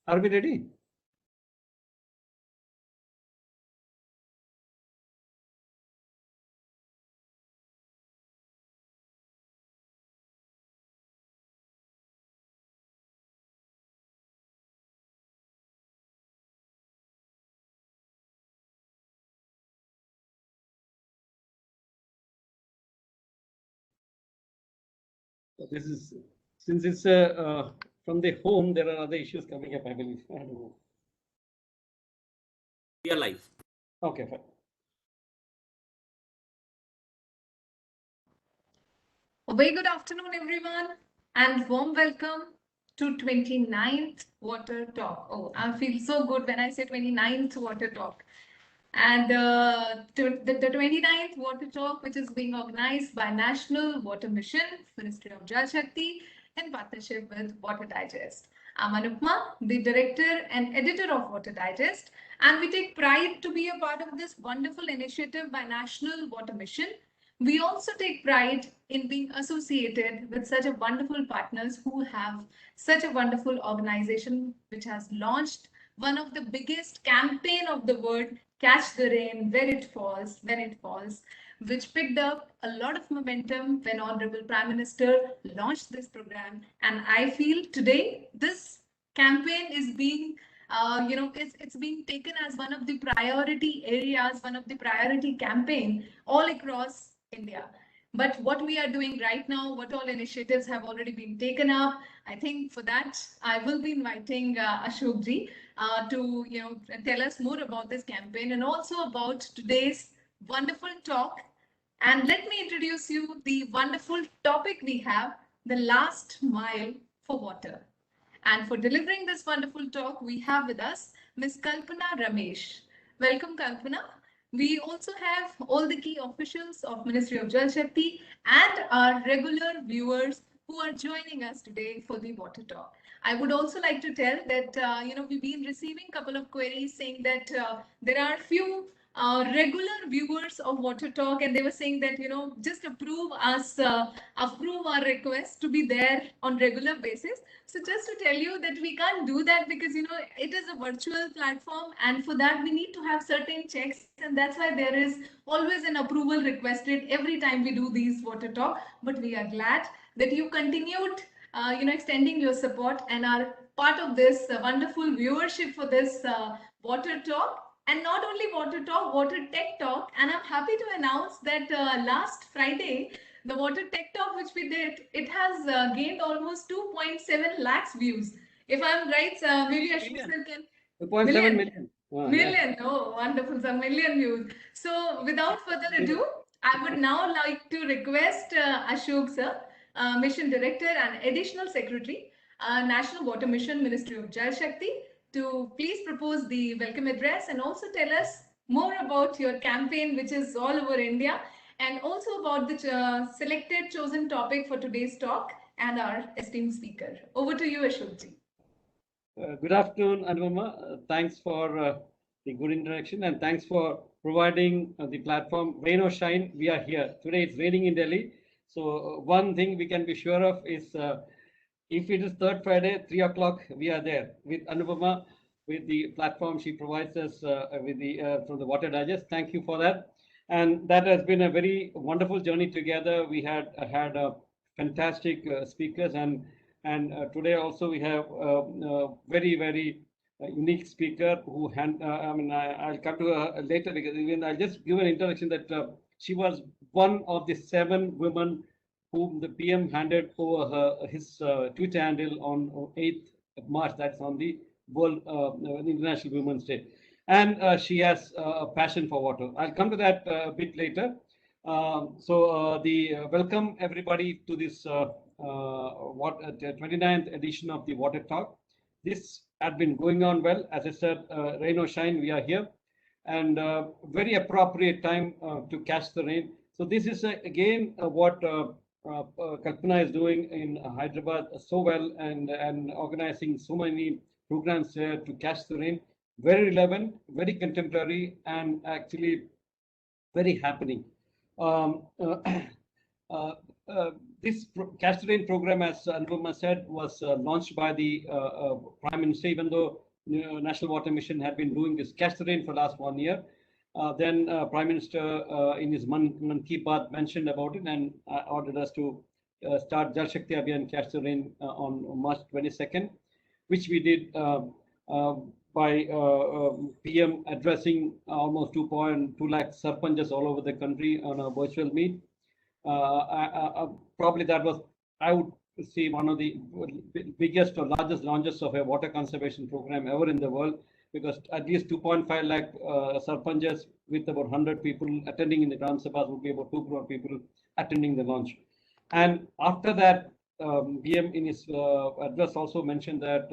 Are we ready? This is since it's from the home, there are other issues coming up, I believe. I don't know. We are live. Okay, fine. A very good afternoon, everyone, and warm welcome to 29th Water Talk. Oh, I feel so good when I say 29th Water Talk. And the 29th Water Talk, which is being organized by National Water Mission, Ministry of Jal Shakti, in partnership with Water Digest. I'm Anupma, the director and editor of Water Digest, and we take pride to be a part of this wonderful initiative by National Water Mission. We also take pride in being associated with such a wonderful partners who have such a wonderful organization which has launched one of the biggest campaign of the world, Catch the Rain when it falls, which picked up a lot of momentum when Honorable Prime Minister launched this program. And I feel today this campaign is being it's being taken as one of the priority areas, one of the priority campaign all across India. But what we are doing right now, what all initiatives have already been taken up, I think for that I will be inviting Ashok ji to tell us more about this campaign and also about today's wonderful talk. And let me introduce you the wonderful topic we have: the last mile for water. And for delivering this wonderful talk, we have with us Ms. Kalpana Ramesh. Welcome, Kalpana. We also have all the key officials of Ministry of Jal Shakti and our regular viewers who are joining us today for the water talk. I would also like to tell that we've been receiving a couple of queries saying that there are few regular viewers of Water Talk, and they were saying that just approve our request to be there on regular basis. So just to tell you that we can't do that because it is a virtual platform, and for that we need to have certain checks, and that's why there is always an approval requested every time we do these Water Talk. But we are glad that you continued extending your support and are part of this wonderful viewership for this Water Talk. And not only Water Talk, Water Tech Talk. And I'm happy to announce that last Friday, the Water Tech Talk, which we did, it has gained almost 2.7 lakhs views. If I'm right, maybe Ashok sir can. 2.7 million. Million. Oh, wonderful. A million views. So without further ado, I would now like to request Ashok sir, Mission Director and Additional Secretary, National Water Mission, Ministry of Jal Shakti, to please propose the welcome address and also tell us more about your campaign, which is all over India, and also about the selected chosen topic for today's talk and our esteemed speaker. Over to you, Ashok ji. Good afternoon, Anupama. Thanks for the good introduction and thanks for providing the platform. Rain or shine, we are here. Today it's raining in Delhi. So one thing we can be sure of is if it is third Friday, 3 o'clock, we are there with Anupama, with the platform she provides us with the from the Water Digest. Thank you for that. And that has been a very wonderful journey together. We had had fantastic speakers, and today also we have very unique speaker who I'll come to her later because even I'll just give an introduction that she was one of the 7 women whom the PM handed over his Twitter handle on 8th of March. That's on the World International Women's Day. And she has a passion for water. I'll come to that a bit later. Welcome everybody to this 29th edition of the Water Talk. This had been going on well. As I said, rain or shine, we are here. And very appropriate time to catch the rain. So this is again what Kalpana is doing in Hyderabad so well and organizing so many programs here to catch the rain. Very relevant, very contemporary, and actually very happening. Um, uh, uh, this Catch the Rain program, as Anupama said, was launched by the Prime Minister, even though National Water Mission had been doing this Catch the Rain for the last 1 year. Then Prime Minister in his Man Ki Baat mentioned about it and ordered us to start Jal Shakti Abhiyan Catch the Rain on March 22nd, which we did by PM addressing almost 2.2 lakh sarpanchs all over the country on a virtual meet. Probably that was, I would say, one of the biggest or largest launches of a water conservation program ever in the world, because at least 2.5 lakh sarpanchs with about 100 people attending in the Gram Sabhas would be about 2 crore people attending the launch. And after that, PM in his address also mentioned that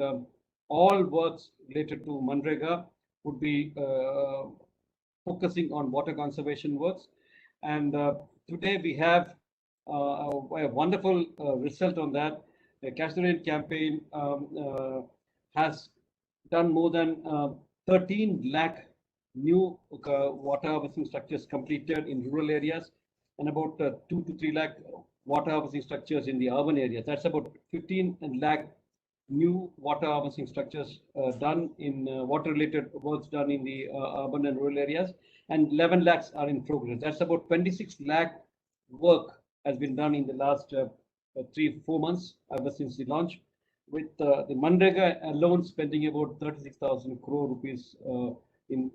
all works related to Manrega would be focusing on water conservation works. And today we have a wonderful result on that. The Catch the Rain campaign has done more than 13 lakh new water harvesting structures completed in rural areas, and about 2 to 3 lakh water harvesting structures in the urban areas. That's about 15 lakh new water harvesting structures done in water-related works done in the urban and rural areas, and 11 lakhs are in progress. That's about 26 lakh work has been done in the last 3-4 months ever since the launch, with the Manrega alone spending about 36,000 crore rupees in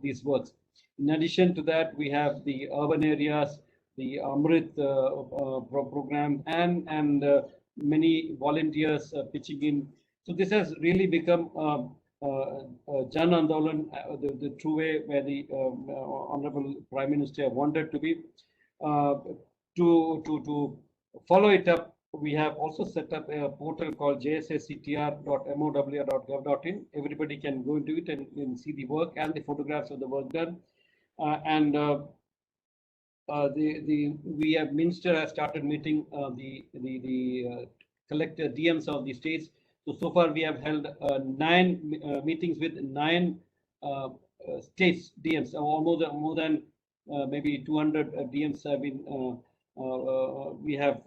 these works. In addition to that, we have the urban areas, the Amrit program, and many volunteers pitching in. So this has really become Jan Andolan, the true way where the Honorable Prime Minister wanted to be. To follow it up, we have also set up a portal called jsactr.mow.gov.in. Everybody can go into it and see the work and the photographs of the work done. We have Minister has started meeting the collector DMs of the states. So far we have held 9 meetings with 9 states DMs. More than maybe 200 DMs have been. We have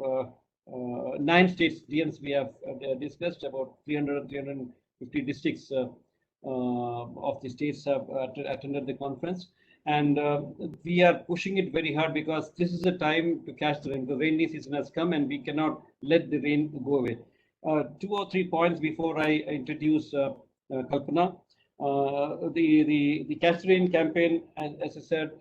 9 states DMs. We have discussed about 350 districts of the states have attended the conference. And we are pushing it very hard, because this is the time to catch the rain. The rainy season has come and we cannot let the rain go away. 2 or 3 points before I introduce Kalpana. The Catch the Rain campaign, as I said,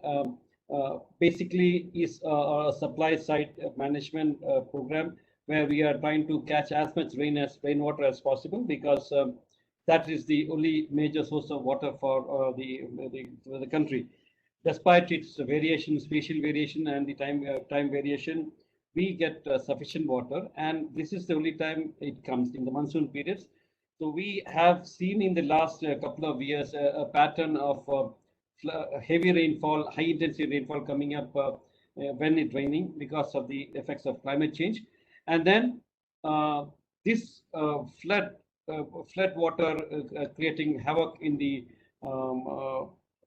basically is a supply side management program, where we are trying to catch as much rainwater as possible, because that is the only major source of water for the country. Despite its variation, spatial variation, and the time variation, we get sufficient water, and this is the only time it comes in the monsoon periods. So we have seen in the last couple of years a pattern of heavy rainfall, high intensity rainfall coming up when it's raining, because of the effects of climate change. And then this flood water creating havoc in the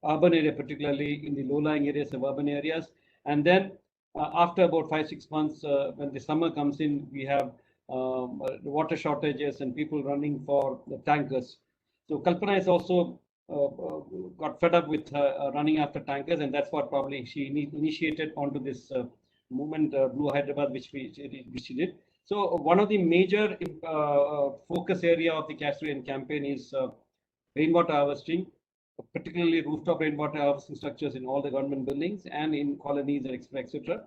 urban area, particularly in the low-lying areas of urban areas. And then after about 5-6 months, when the summer comes in, we have water shortages and people running for the tankers. So Kalpana is also got fed up with running after tankers, and that's what probably she initiated onto this movement, Blue Hyderabad, which she did. So one of the major focus area of the Catch the Rain campaign is rainwater harvesting, particularly rooftop rainwater harvesting structures in all the government buildings and in colonies, etc.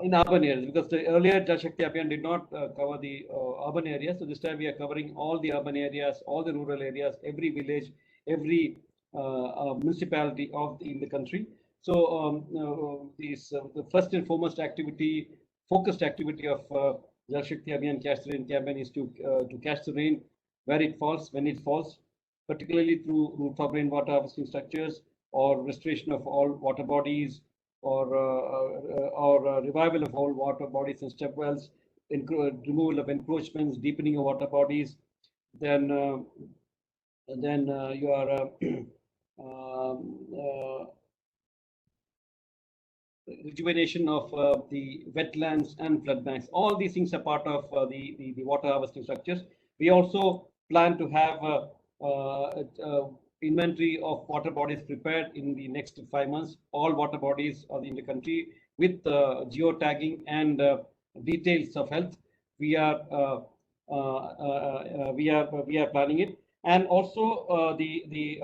In urban areas, because the earlier Jal Shakti Abhiyan did not cover the urban areas. So this time we are covering all the urban areas, all the rural areas, every village, every municipality in the country. So the first and foremost activity, focused activity of Jal Shakti Abhiyan Catch the Rain campaign is to catch the rain where it falls, when it falls, particularly through rooftop rainwater harvesting structures, or restoration of all water bodies, or revival of all water bodies and step wells, removal of encroachments, deepening of water bodies. Then you are rejuvenation of the wetlands and flood banks. All these things are part of the water harvesting structures. We also plan to have inventory of water bodies prepared in the next 5 months, all water bodies in the country with geotagging and details of health. We are we are planning it, and also the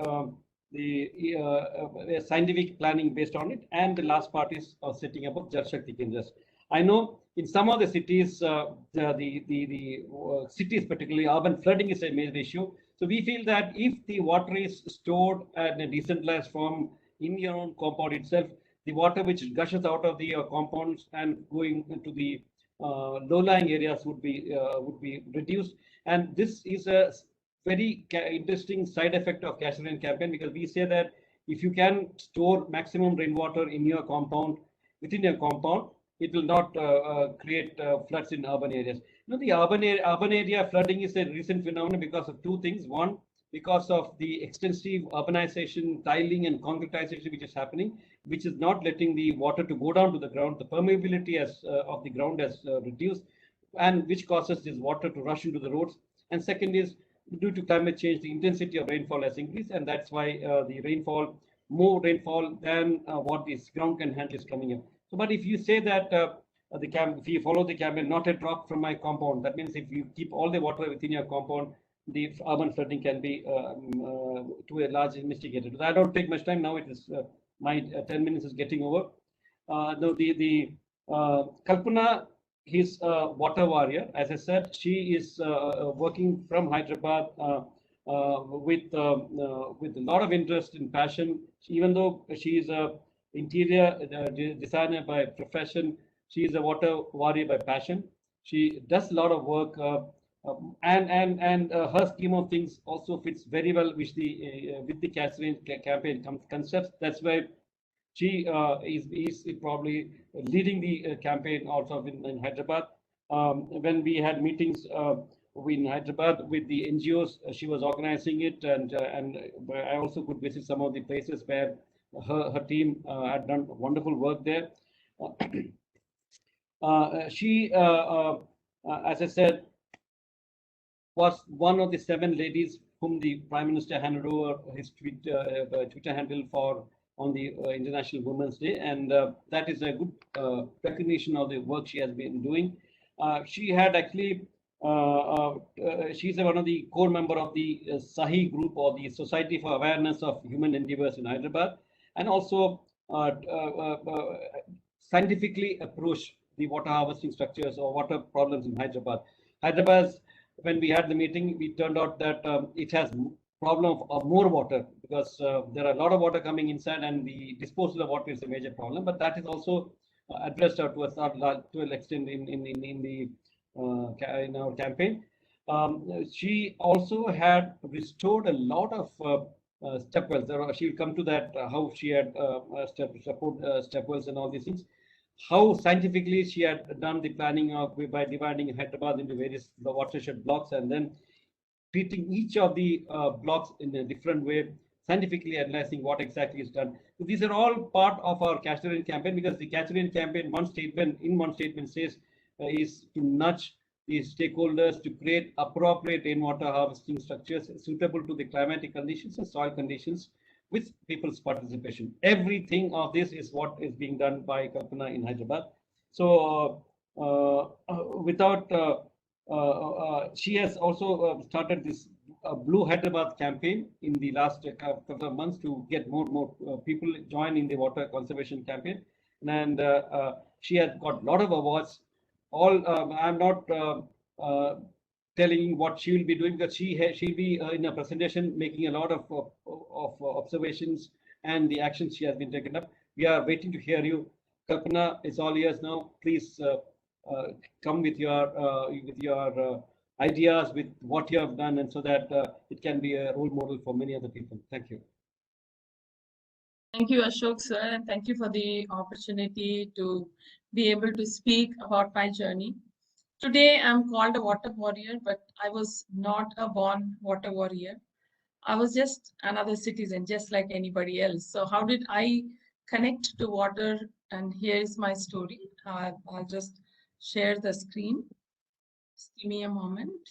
scientific planning based on it. And the last part is setting up of Jal Shakti Kendras. I know in some of the cities, the cities, particularly urban flooding, is a major issue. So we feel that if the water is stored in a decentralized form in your own compound itself, the water which gushes out of the compounds and going into the low-lying areas would be reduced. And this is a very interesting side effect of Catch the Rain campaign, because we say that if you can store maximum rainwater in your compound, within your compound, it will not create floods in urban areas. You know, the urban area flooding is a recent phenomenon because of two things. One, because of the extensive urbanization, tiling, and concretization which is happening, which is not letting the water to go down to the ground. The permeability of the ground has reduced, and which causes this water to rush into the roads. And second is, due to climate change, the intensity of rainfall has increased, and that's why the rainfall, more rainfall than what this ground can handle, is coming in. So, but if you say that if you follow the campaign, not a drop from my compound, that means if you keep all the water within your compound, the urban flooding can be to a large investigated. I don't take much time now. It is my 10 minutes is getting over. No, the Kalpana, his water warrior. As I said, she is working from Hyderabad with a lot of interest and passion. Even though she is a interior designer by profession, she is a water warrior by passion. She does a lot of work, and her scheme of things also fits very well with the Catch the Rain campaign concepts. That's why she is probably leading the campaign also in Hyderabad. When we had meetings in Hyderabad with the NGOs, she was organizing it, and I also could visit some of the places where her team had done wonderful work there. She, as I said, was one of the 7 ladies whom the Prime Minister handed over his Twitter handle for on the International Women's Day, and that is a good recognition of the work she has been doing. She had actually, she's one of the core member of the SAHI group, or the Society for Awareness of Human Endeavors in Hyderabad, and also scientifically approach the water harvesting structures or water problems in Hyderabad. Hyderabad, when we had the meeting, we turned out that it has problem of more water, because there are a lot of water coming inside, and the disposal of water is a major problem. But that is also addressed to an extent in our campaign. She also had restored a lot of step wells. She will come to that, how she had step wells and all these things. How scientifically she had done the planning of by dividing Hyderabad into various watershed blocks, and then treating each of the blocks in a different way, scientifically analyzing what exactly is done. So these are all part of our Catch the Rain campaign, because the Catch the Rain campaign, one statement says is to nudge the stakeholders to create appropriate rainwater harvesting structures suitable to the climatic conditions and soil conditions, with people's participation. Everything of this is what is being done by Kalpana in Hyderabad. So she has also started this Blue Hyderabad campaign in the last couple of months to get more people join in the water conservation campaign, and she has got a lot of awards. I'm not telling what she will be doing, because she'll be in a presentation making a lot of observations and the actions she has been taken up. We are waiting to hear you. Kalpana, it's all yours now. Please come with your ideas, with what you have done, and so that it can be a role model for many other people. Thank you. Thank you, Ashok sir, and thank you for the opportunity to be able to speak about my journey. Today, I'm called a water warrior, but I was not a born water warrior. I was just another citizen, just like anybody else. So how did I connect to water and here is my story. I'll just share the screen. Just give me a moment.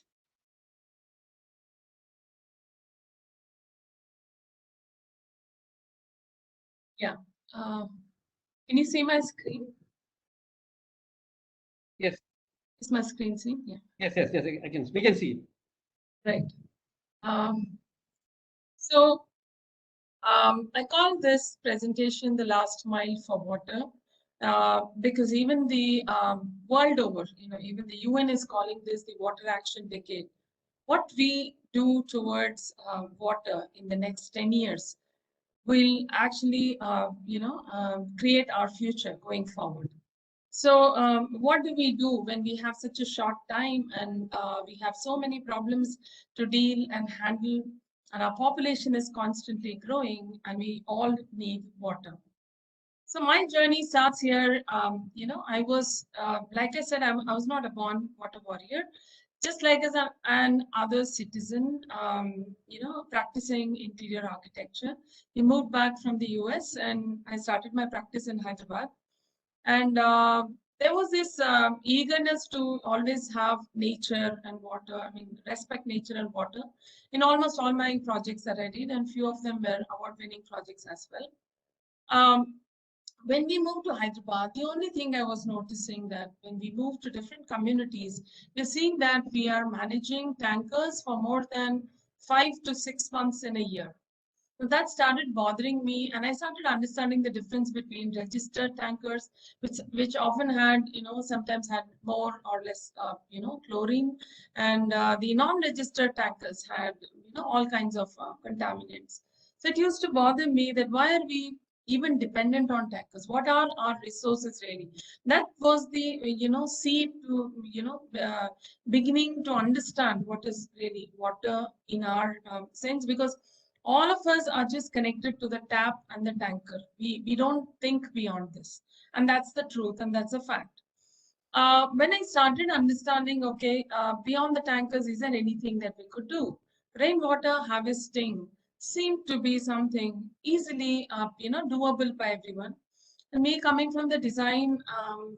Yeah. Can you see my screen? Yes. Is my screen seen? Yeah. Yes. I can. We can see. Right. So I call this presentation the last mile for water because even the world over, even the UN is calling this the Water Action Decade. What we do towards water in the next 10 years will actually, create our future going forward. So what do we do when we have such a short time and we have so many problems to deal and handle, and our population is constantly growing and we all need water? So my journey starts here. I was, like I said, I was not a born water warrior, just like as an other citizen, practicing interior architecture. We moved back from the US and I started my practice in Hyderabad. And there was this eagerness to always have nature and water, respect nature and water in almost all my projects that I did, and few of them were award-winning projects as well. When we moved to Hyderabad, the only thing I was noticing that when we moved to different communities, we're seeing that we are managing tankers for more than 5 to 6 months in a year. So that started bothering me, and I started understanding the difference between registered tankers, which often had, sometimes had more or less, chlorine, and the non-registered tankers had, all kinds of contaminants. So it used to bother me that why are we even dependent on tankers? What are our resources really? That was the, seed to, beginning to understand what is really water in our sense, because all of us are just connected to the tap and the tanker. We don't think beyond this. And that's the truth, and that's a fact. When I started understanding, okay, beyond the tankers, is there anything that we could do? Rainwater harvesting seemed to be something easily, doable by everyone. And me coming from the design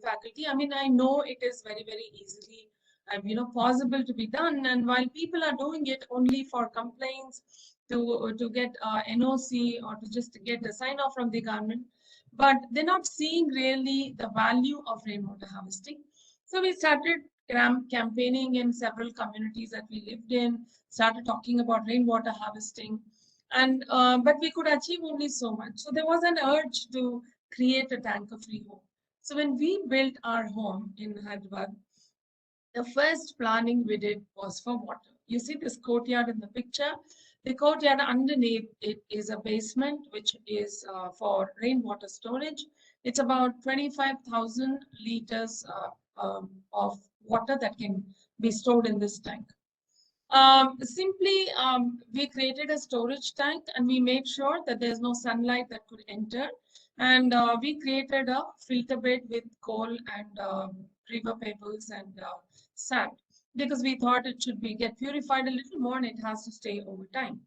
faculty, I know it is very, very easily, possible to be done. And while people are doing it only for complaints, to get NOC or to just get a sign off from the government, but they're not seeing really the value of rainwater harvesting. So we started campaigning in several communities that we lived in, started talking about rainwater harvesting, and but we could achieve only so much. So there was an urge to create a tanker-free home. So when we built our home in Hyderabad, the first planning we did was for water. You see this courtyard in the picture. The courtyard underneath it is a basement, which is for rainwater storage. It's about 25,000 liters of water that can be stored in this tank. We created a storage tank and we made sure that there's no sunlight that could enter. And we created a filter bed with coal and river pebbles and sand, because we thought it should get purified a little more and it has to stay over time.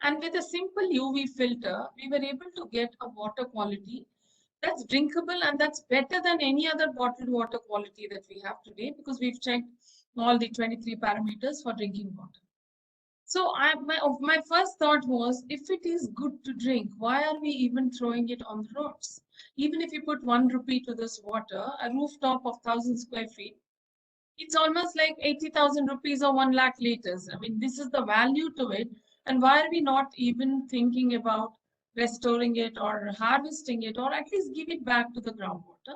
And with a simple UV filter, we were able to get a water quality that's drinkable, and that's better than any other bottled water quality that we have today, because we've checked all the 23 parameters for drinking water. So my first thought was, if it is good to drink, why are we even throwing it on the roads? Even if you put 1 rupee to this water, a rooftop of 1,000 square feet, it's almost like 80,000 rupees or 1 lakh liters. This is the value to it. And why are we not even thinking about restoring it or harvesting it, or at least give it back to the groundwater?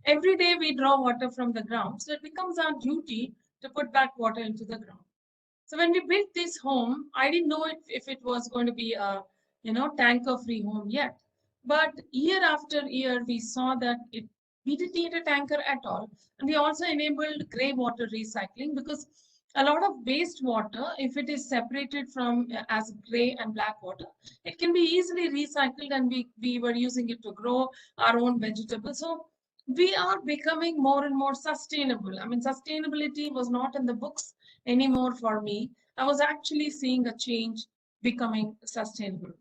Every day we draw water from the ground, so it becomes our duty to put back water into the ground. So when we built this home, I didn't know if it was going to be a, tanker-free home yet. But year after year, we saw that we didn't need a tanker at all. And we also enabled grey water recycling, because a lot of wastewater, if it is separated from as grey and black water, it can be easily recycled, and we were using it to grow our own vegetables. So we are becoming more and more sustainable. Sustainability was not in the books anymore for me. I was actually seeing a change becoming sustainable.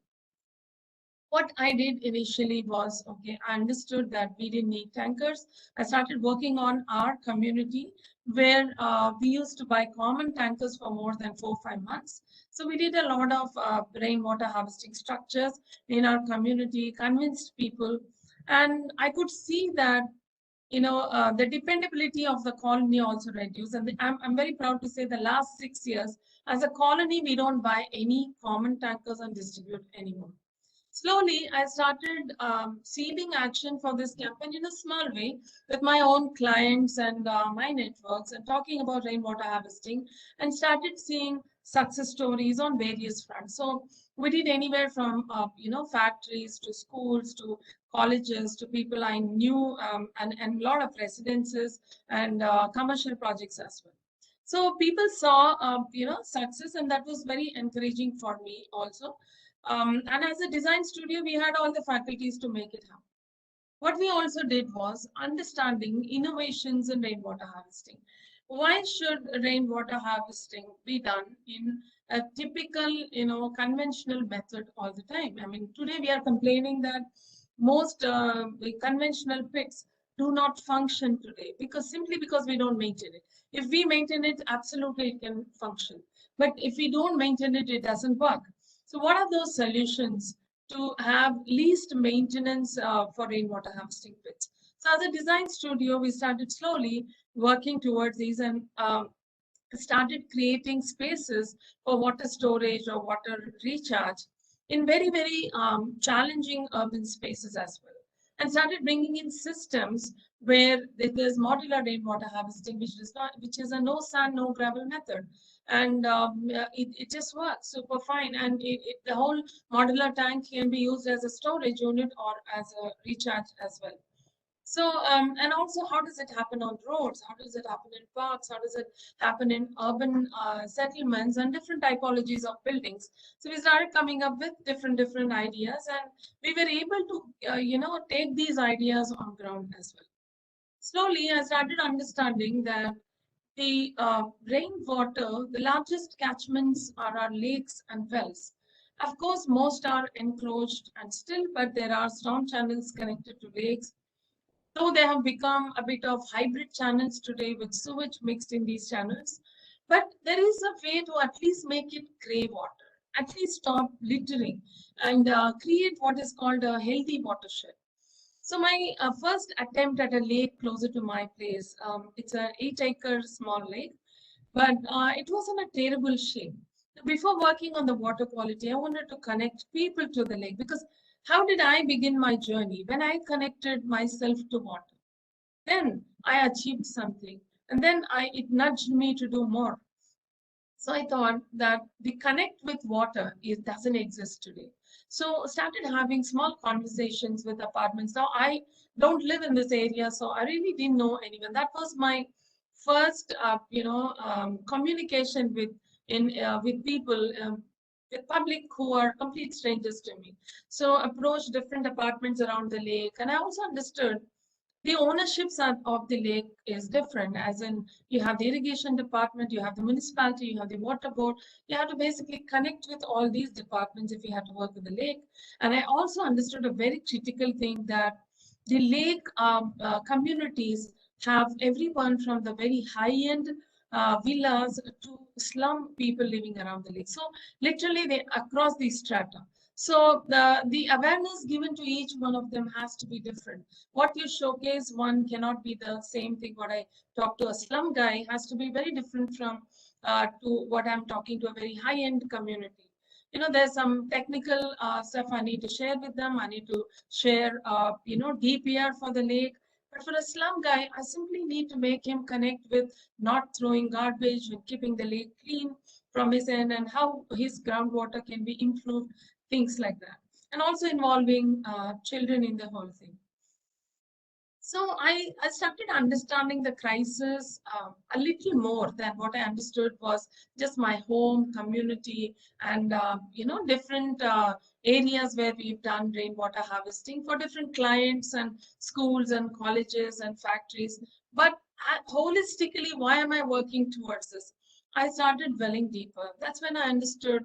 What I did initially was, okay, I understood that we didn't need tankers. I started working on our community where we used to buy common tankers for more than 4 or 5 months. So we did a lot of rainwater harvesting structures in our community, convinced people, and I could see that the dependability of the colony also reduced. And I'm very proud to say the last 6 years, as a colony, we don't buy any common tankers and distribute anymore. Slowly, I started seeding action for this campaign in a small way with my own clients and my networks and talking about rainwater harvesting and started seeing success stories on various fronts. So we did anywhere from, factories to schools to colleges to people I knew and a lot of residences and commercial projects as well. So people saw, success, and that was very encouraging for me also. And as a design studio, we had all the faculties to make it happen. What we also did was understanding innovations in rainwater harvesting. Why should rainwater harvesting be done in a typical, conventional method all the time? I mean, today we are complaining that most conventional pits do not function today simply because we don't maintain it. If we maintain it, absolutely it can function. But if we don't maintain it, it doesn't work. So what are those solutions to have least maintenance for rainwater harvesting pits? So as a design studio, we started slowly working towards these and started creating spaces for water storage or water recharge in very, very challenging urban spaces as well. And started bringing in systems where there's modular rainwater harvesting, which is a no sand, no gravel method. And it just works super fine. And the whole modular tank can be used as a storage unit or as a recharge as well. So, and also, how does it happen on roads? How does it happen in parks? How does it happen in urban settlements and different typologies of buildings? So we started coming up with different ideas, and we were able to, take these ideas on ground as well. Slowly, I started understanding that the rainwater, the largest catchments are our lakes and wells. Of course, most are encroached and still, but there are storm channels connected to lakes. Though they have become a bit of hybrid channels today with sewage mixed in these channels, but there is a way to at least make it grey water, at least stop littering and create what is called a healthy watershed. So my first attempt at a lake closer to my place, it's an 8-acre small lake, but it was in a terrible shape. Before working on the water quality, I wanted to connect people to the lake because how did I begin my journey? When I connected myself to water, then I achieved something, and then it nudged me to do more. So I thought that the connect with water doesn't exist today. So started having small conversations with apartments. Now I don't live in this area, so I really didn't know anyone. That was my first, communication with people, with public who are complete strangers to me. So approached different apartments around the lake, and I also understood the ownerships of the lake is different, as in you have the irrigation department, you have the municipality, you have the water board. You have to basically connect with all these departments if you have to work with the lake. And I also understood a very critical thing, that the lake communities have everyone from the very high-end villas to slum people living around the lake. So literally they across the strata. So the awareness given to each one of them has to be different. What you showcase one cannot be the same thing. What I talk to a slum guy has to be very different from to what I'm talking to a very high-end community. There's some technical stuff I need to share with them. I need to share, DPR for the lake. But for a slum guy, I simply need to make him connect with not throwing garbage and keeping the lake clean from his end, and how his groundwater can be improved, things like that. And also involving children in the whole thing. So I started understanding the crisis a little more than what I understood was just my home, community, and different areas where we've done rainwater harvesting for different clients and schools and colleges and factories. But holistically, why am I working towards this? I started dwelling deeper. That's when I understood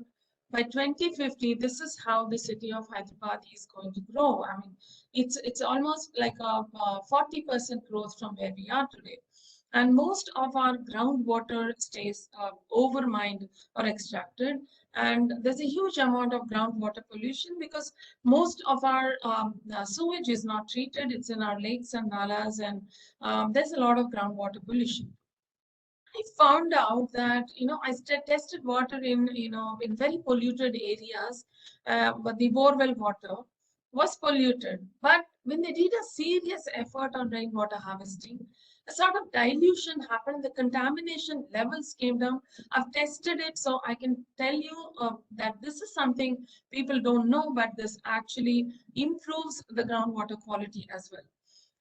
by 2050, this is how the city of Hyderabad is going to grow. I mean, it's almost like a 40% growth from where we are today. And most of our groundwater stays overmined or extracted. And there's a huge amount of groundwater pollution because most of our sewage is not treated. It's in our lakes and nalas, and there's a lot of groundwater pollution. I found out that, I tested water in very polluted areas, but the borewell water was polluted. But when they did a serious effort on rainwater harvesting, a sort of dilution happened. The contamination levels came down. I've tested it, so I can tell you that this is something people don't know, but this actually improves the groundwater quality as well.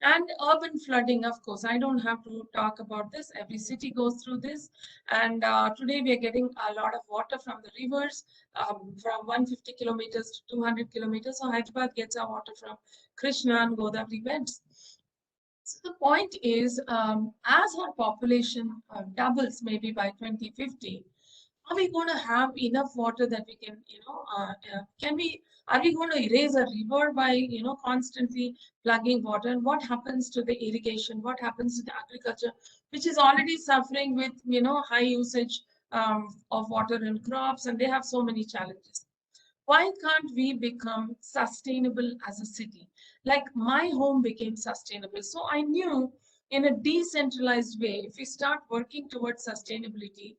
And urban flooding, of course, I don't have to talk about this. Every city goes through this. And today we are getting a lot of water from the rivers, from 150 kilometers to 200 kilometers. So Hyderabad gets our water from Krishna and Godavari beds. So the point is, as our population doubles maybe by 2050, are we going to have enough water that we can, are we going to erase a river by, constantly plugging water? And what happens to the irrigation? What happens to the agriculture, which is already suffering with, high usage of water in crops, and they have so many challenges. Why can't we become sustainable as a city? Like my home became sustainable. So I knew in a decentralized way, if we start working towards sustainability,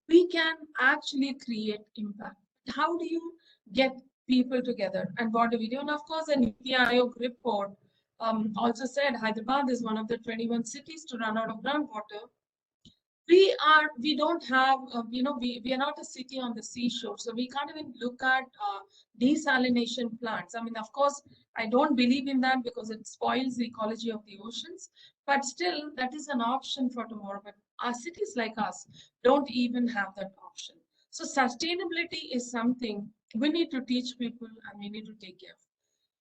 we can actually create impact. How do you get people together, and what do we do? And of course, an Niti Aayog report also said Hyderabad is one of the 21 cities to run out of groundwater. We don't have, we are not a city on the seashore, so we can't even look at desalination plants. I mean, of course, I don't believe in that because it spoils the ecology of the oceans, but still that is an option for tomorrow. But our cities like us don't even have that option. So sustainability is something we need to teach people and we need to take care of.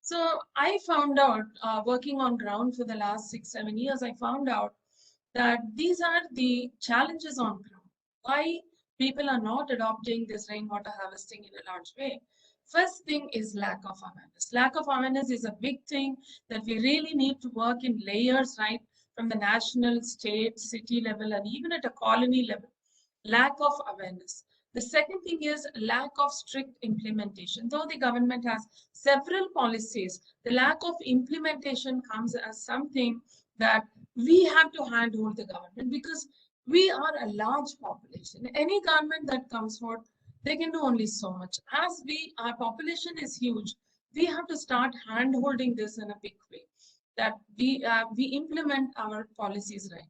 So I found out, working on ground for the last 6-7 years, I found out that these are the challenges on ground. Why people are not adopting this rainwater harvesting in a large way. First thing is lack of awareness. Lack of awareness is a big thing that we really need to work in layers, right? From the national, state, city level, and even at a colony level. Lack of awareness. The second thing is lack of strict implementation. Though the government has several policies, the lack of implementation comes as something that we have to handhold the government, because we are a large population. Any government that comes forward, they can do only so much. As our population is huge, we have to start handholding this in a big way, that we implement our policies right.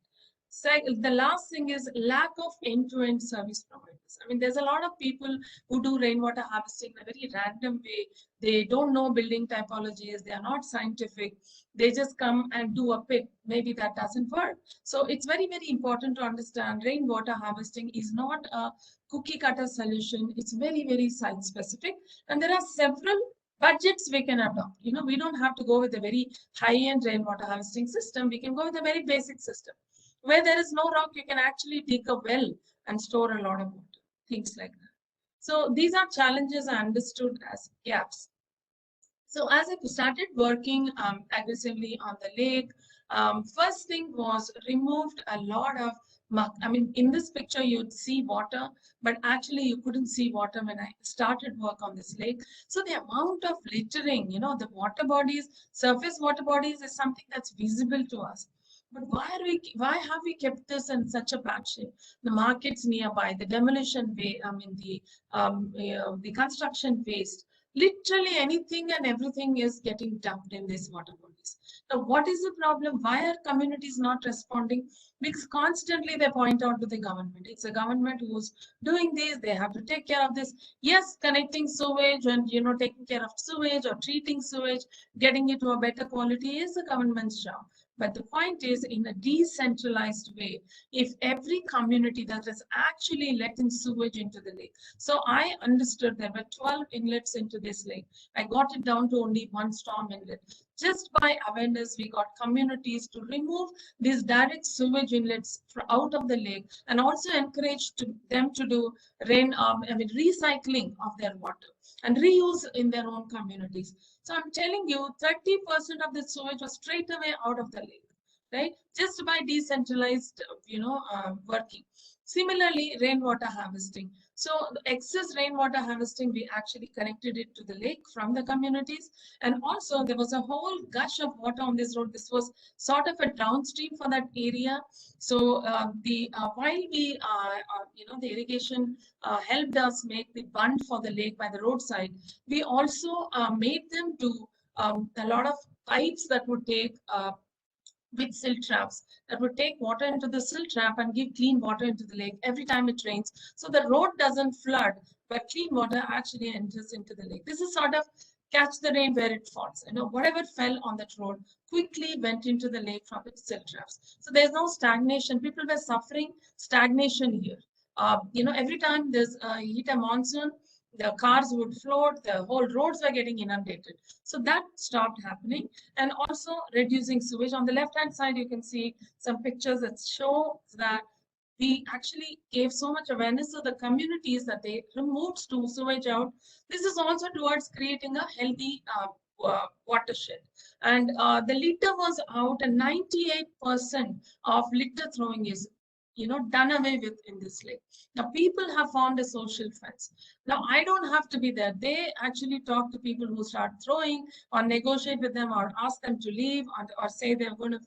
So the last thing is lack of end-to-end service providers. I mean, there's a lot of people who do rainwater harvesting in a very random way. They don't know building typologies. They are not scientific. They just come and do a pit. Maybe that doesn't work. So it's very, very important to understand rainwater harvesting is not a cookie cutter solution. It's very, very site specific. And there are several budgets we can adopt. We don't have to go with a very high-end rainwater harvesting system. We can go with a very basic system. Where there is no rock, you can actually dig a well and store a lot of water, things like that. So these are challenges I understood as gaps. So as I started working aggressively on the lake, first thing was removed a lot of muck. I mean, in this picture, you'd see water, but actually you couldn't see water when I started work on this lake. So the amount of littering, the water bodies, surface water bodies is something that's visible to us. But why have we kept this in such a bad shape? The markets nearby, the demolition way, I mean the construction waste, literally anything and everything is getting dumped in these water bodies. Now, what is the problem? Why are communities not responding? Because constantly they point out to the government. It's a government who's doing this. They have to take care of this. Yes, connecting sewage and taking care of sewage or treating sewage, getting it to a better quality is the government's job. But the point is, in a decentralized way, if every community that is actually letting sewage into the lake. So I understood there were 12 inlets into this lake. I got it down to only one storm inlet. Just by awareness, we got communities to remove these direct sewage inlets out of the lake, and also encourage them to do recycling of their water and reuse in their own communities. So I'm telling you, 30% of the sewage was straight away out of the lake, right? Just by decentralized, working. Similarly, rainwater harvesting. So the excess rainwater harvesting, we actually connected it to the lake from the communities. And also there was a whole gush of water on this road. This was sort of a downstream for that area. So while we, the irrigation helped us make the bund for the lake by the roadside, we also made them do a lot of pipes that would take with silt traps that would take water into the silt trap and give clean water into the lake every time it rains. So the road doesn't flood, but clean water actually enters into the lake. This is sort of catch the rain where it falls. Whatever fell on that road quickly went into the lake from its silt traps. So there's no stagnation. People were suffering stagnation here. Every time there's hit a monsoon, the cars would float, the whole roads were getting inundated. So that stopped happening. And also reducing sewage. On the left-hand side, you can see some pictures that show that we actually gave so much awareness to the communities that they removed sewage out. This is also towards creating a healthy watershed. And the litter was out, and 98% of litter throwing is done away with in this lake. Now people have formed a social fence. Now I don't have to be there. They actually talk to people who start throwing, or negotiate with them, or ask them to leave, or say they're going to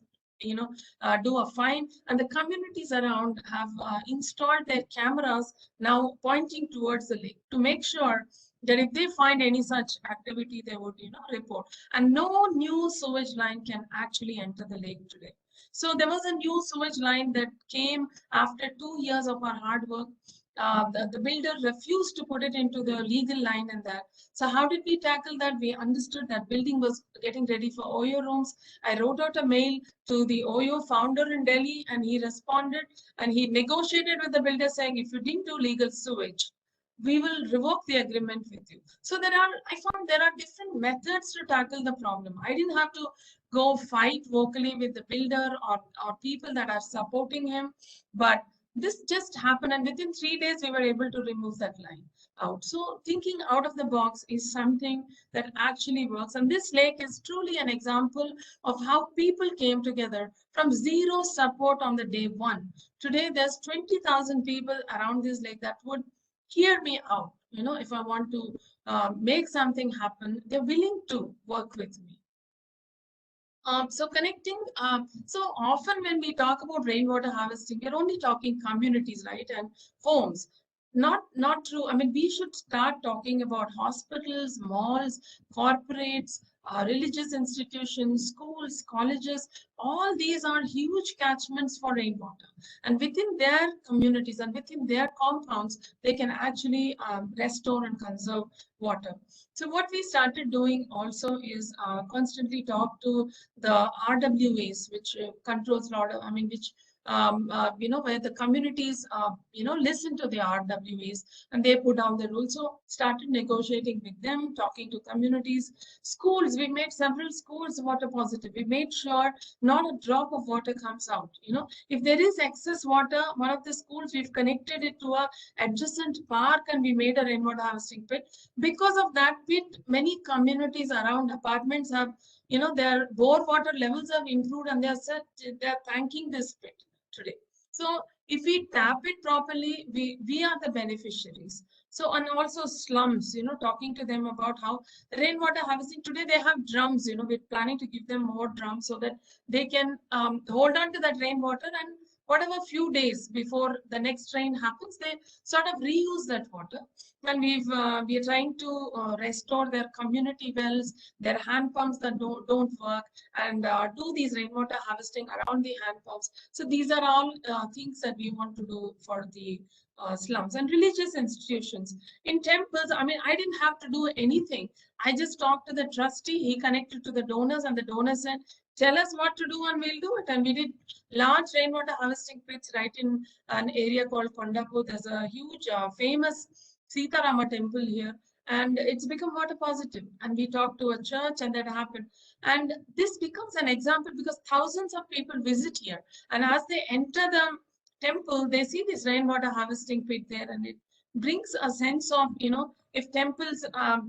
do a fine. And the communities around have installed their cameras now pointing towards the lake to make sure that if they find any such activity, they would report. And no new sewage line can actually enter the lake today. So there was a new sewage line that came after 2 years of our hard work. The builder refused to put it into the legal line and that. So how did we tackle that? We understood that building was getting ready for OYO rooms. I wrote out a mail to the OYO founder in Delhi, and he responded, and he negotiated with the builder saying, if you didn't do legal sewage, we will revoke the agreement with you. So I found there are different methods to tackle the problem. I didn't have to go fight vocally with the builder or people that are supporting him, but this just happened, and within 3 days we were able to remove that line out. So thinking out of the box is something that actually works, and this lake is truly an example of how people came together from zero support on the day one. Today there's 20,000 people around this lake that would hear me out. If I want to make something happen, they're willing to work with me. So connecting, so often when we talk about rainwater harvesting, we're only talking communities, right? And homes. Not true. I mean, we should start talking about hospitals, malls, corporates, religious institutions, schools, colleges. All these are huge catchments for rainwater. And within their communities and within their compounds, they can actually restore and conserve water. So what we started doing also is constantly talk to the RWAs, which controls a lot of, which where the communities, listen to the RWAs and they put down the rules. So started negotiating with them, talking to communities. Schools, we made several schools water positive. We made sure not a drop of water comes out. If there is excess water, one of the schools, we've connected it to a adjacent park and we made a rainwater harvesting pit. Because of that pit, many communities around apartments have, their bore water levels have improved, and they're thanking this pit today. So if we tap it properly, we are the beneficiaries. So, and also slums, talking to them about how rainwater harvesting today, they have drums, we're planning to give them more drums so that they can hold on to that rainwater, and whatever few days before the next rain happens, they sort of reuse that water. And we are trying to restore their community wells, their hand pumps that don't work, and do these rainwater harvesting around the hand pumps. So these are all things that we want to do for the slums. And religious institutions. In temples, I didn't have to do anything. I just talked to the trustee, he connected to the donors, and the donors said, tell us what to do and we'll do it. And we did large rainwater harvesting pits right in an area called Kondapur. There's a huge famous Sita Rama temple here. and it's become water positive. And we talked to a church, and that happened. And this becomes an example because thousands of people visit here, and as they enter the temple, they see this rainwater harvesting pit there, and it brings a sense of, if temples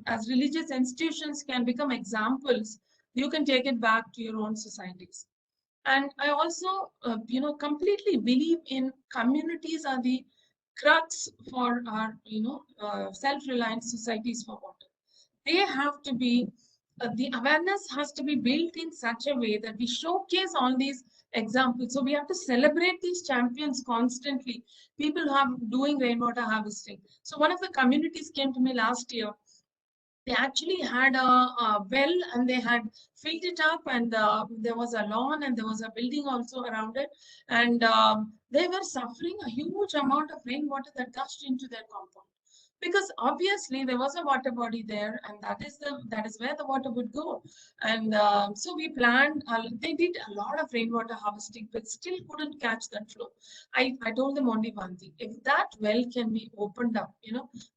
as religious institutions can become examples, you can take it back to your own societies. And I also, completely believe in communities are the crux for our, self-reliant societies for water. They have to be, the awareness has to be built in such a way that we showcase all these examples. So we have to celebrate these champions constantly, people who are doing rainwater harvesting. So one of the communities came to me last year. They actually had a well, and they had filled it up, and there was a lawn, and there was a building also around it, and they were suffering a huge amount of rainwater that gushed into their compound, because obviously there was a water body there, and that is where the water would go. And so we planned, they did a lot of rainwater harvesting, but still couldn't catch that flow. I told them only one thing: if that well can be opened up,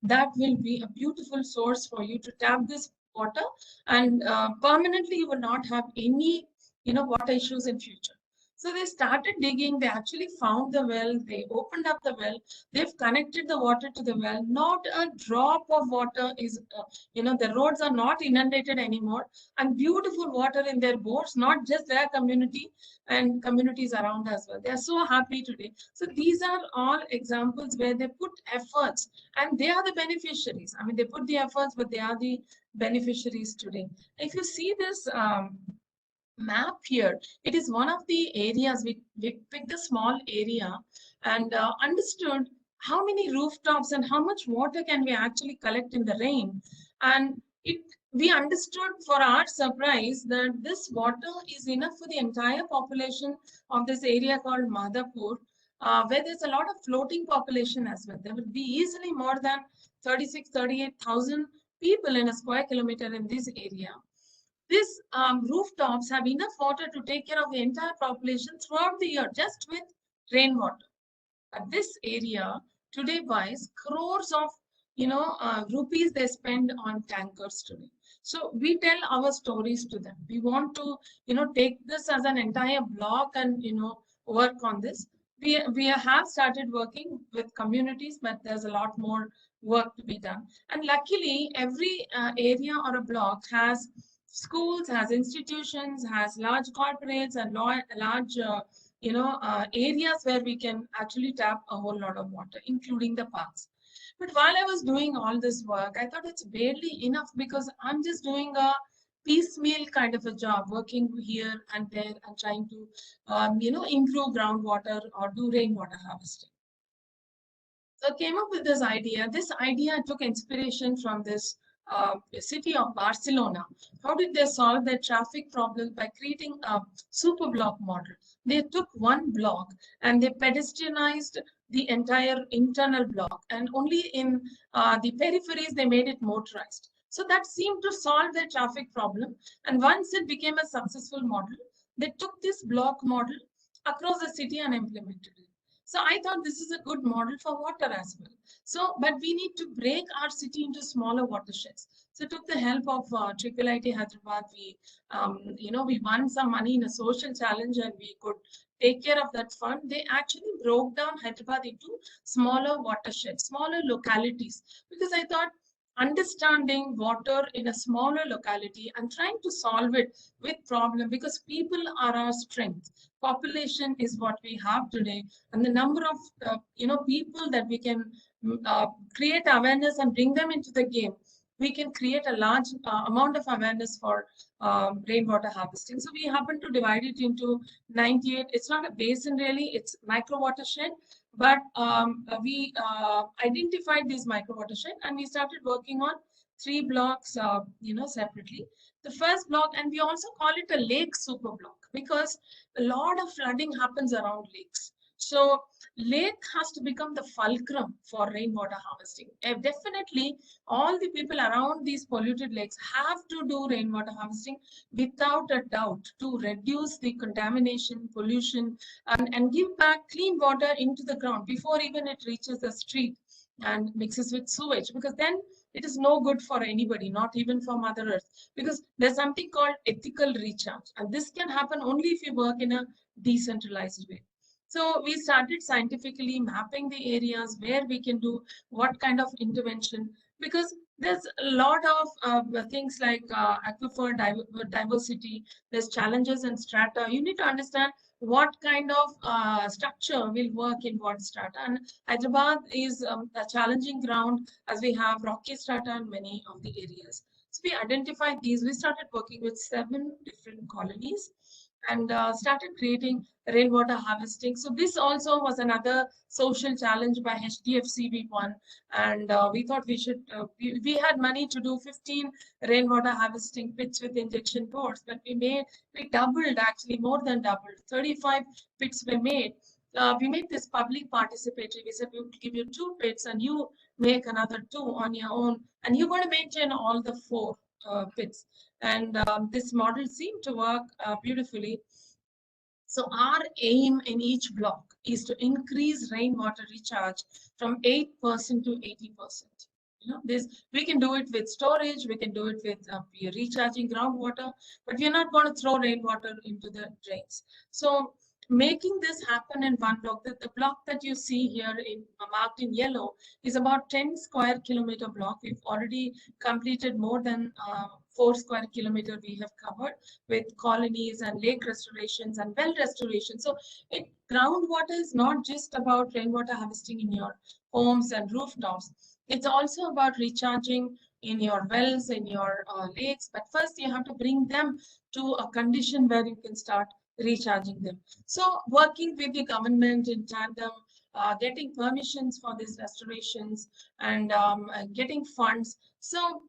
that will be a beautiful source for you to tap this water, and permanently you will not have any, water issues in future. So they started digging. They actually found the well. They opened up the well. They've connected the water to the well. Not a drop of water is, the roads are not inundated anymore. And beautiful water in their bores, not just their community and communities around as well. They are so happy today. So these are all examples where they put efforts, and they are the beneficiaries. I mean, they put the efforts, but they are the beneficiaries today. If you see this, map here, it is one of the areas we picked a small area, and understood how many rooftops and how much water can we actually collect in the rain. And we understood, for our surprise, that this water is enough for the entire population of this area called Madhapur, where there's a lot of floating population as well. There will be easily more than 38,000 people in a square kilometer in this area. These rooftops have enough water to take care of the entire population throughout the year, just with rainwater. But this area today buys crores of, rupees they spend on tankers today. So we tell our stories to them. We want to, take this as an entire block and, work on this. We have started working with communities, but there's a lot more work to be done. And luckily, every area or a block has schools, has institutions, has large corporates, and large, areas where we can actually tap a whole lot of water, including the parks. But while I was doing all this work, I thought it's barely enough, because I'm just doing a piecemeal kind of a job, working here and there and trying to, improve groundwater or do rainwater harvesting. So I came up with this idea. This idea took inspiration from this city of Barcelona. How did they solve their traffic problem? By creating a super block model. They took one block and they pedestrianized the entire internal block, and only in the peripheries they made it motorized. So that seemed to solve their traffic problem. And once it became a successful model, they took this block model across the city and implemented it. So I thought this is a good model for water as well. So, but we need to break our city into smaller watersheds. So took the help of IIIT Hyderabad. We won some money in a social challenge, and we could take care of that fund. They actually broke down Hyderabad into smaller watersheds, smaller localities, because I thought understanding water in a smaller locality and trying to solve it with problem, because people are our strength. Population is what we have today, and the number of people that we can create awareness and bring them into the game, we can create a large amount of awareness for rainwater harvesting. So we happen to divide it into 98. It's not a basin really, it's micro watershed. But we identified these micro watershed, and we started working on 3 blocks, separately. The first block, and we also call it a lake super block, because a lot of flooding happens around lakes. So lake has to become the fulcrum for rainwater harvesting. Definitely, all the people around these polluted lakes have to do rainwater harvesting without a doubt, to reduce the contamination, pollution, and give back clean water into the ground before even it reaches the street and mixes with sewage. Because then it is no good for anybody, not even for Mother Earth, because there's something called ethical recharge. And this can happen only if you work in a decentralized way. So we started scientifically mapping the areas where we can do what kind of intervention, because there's a lot of things like aquifer diversity, there's challenges and strata. You need to understand what kind of structure will work in what strata. And Hyderabad is a challenging ground as we have rocky strata in many of the areas. So we identified these. We started working with 7 different colonies and started creating rainwater harvesting. So this also was another social challenge by HDFC we won. And we thought we should, we had money to do 15 rainwater harvesting pits with injection boards, but we doubled, actually more than doubled, 35 pits were made. We made this public participatory. We said we will give you 2 pits and you make another 2 on your own, and you're going to maintain all the 4 pits. And this model seemed to work beautifully. So our aim in each block is to increase rainwater recharge from 8% to 80%. You know, we can do it with storage, we can do it with recharging groundwater, but we're not going to throw rainwater into the drains. So making this happen in one block, the block that you see here marked in yellow is about 10 square kilometer block. We've already completed more than 4 square kilometer we have covered with colonies and lake restorations and well restoration. So groundwater is not just about rainwater harvesting in your homes and rooftops. It's also about recharging in your wells, in your lakes. But first you have to bring them to a condition where you can start recharging them. So working with the government in tandem, getting permissions for these restorations and getting funds. So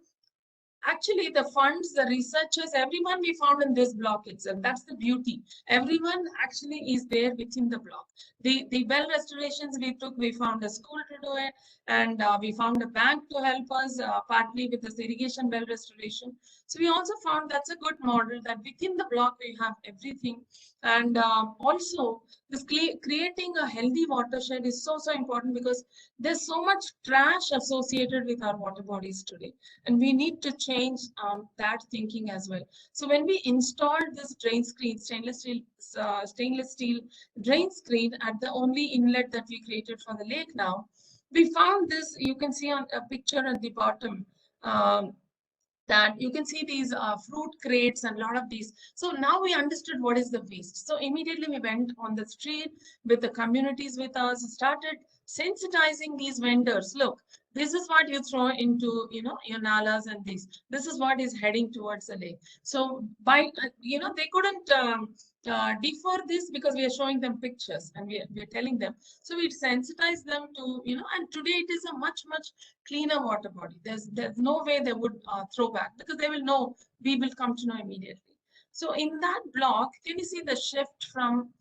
actually the funds, the researchers, everyone we found in this block itself. That's the beauty. Everyone actually is there within the block. The well restorations we took, we found a school to do it, and we found a bank to help us partly with this irrigation well restoration. So we also found that's a good model, that within the block we have everything. And also this creating a healthy watershed is so important, because there's so much trash associated with our water bodies today, and we need to change that thinking as well. So when we installed this drain screen, stainless steel drain screen at the only inlet that we created for the lake now, we found this. You can see on a picture at the bottom that you can see these fruit crates and a lot of these. So now we understood what is the waste. So immediately we went on the street with the communities with us, started sensitizing these vendors. Look, this is what you throw into, you know, your nalas, and this is what is heading towards the lake. So by, you know, they couldn't defer this because we are showing them pictures and we're telling them. So we sensitize them to, you know, and today it is a much cleaner water body. There's no way they would throw back, because they will know, we will come to know immediately. So in that block, can you see the shift from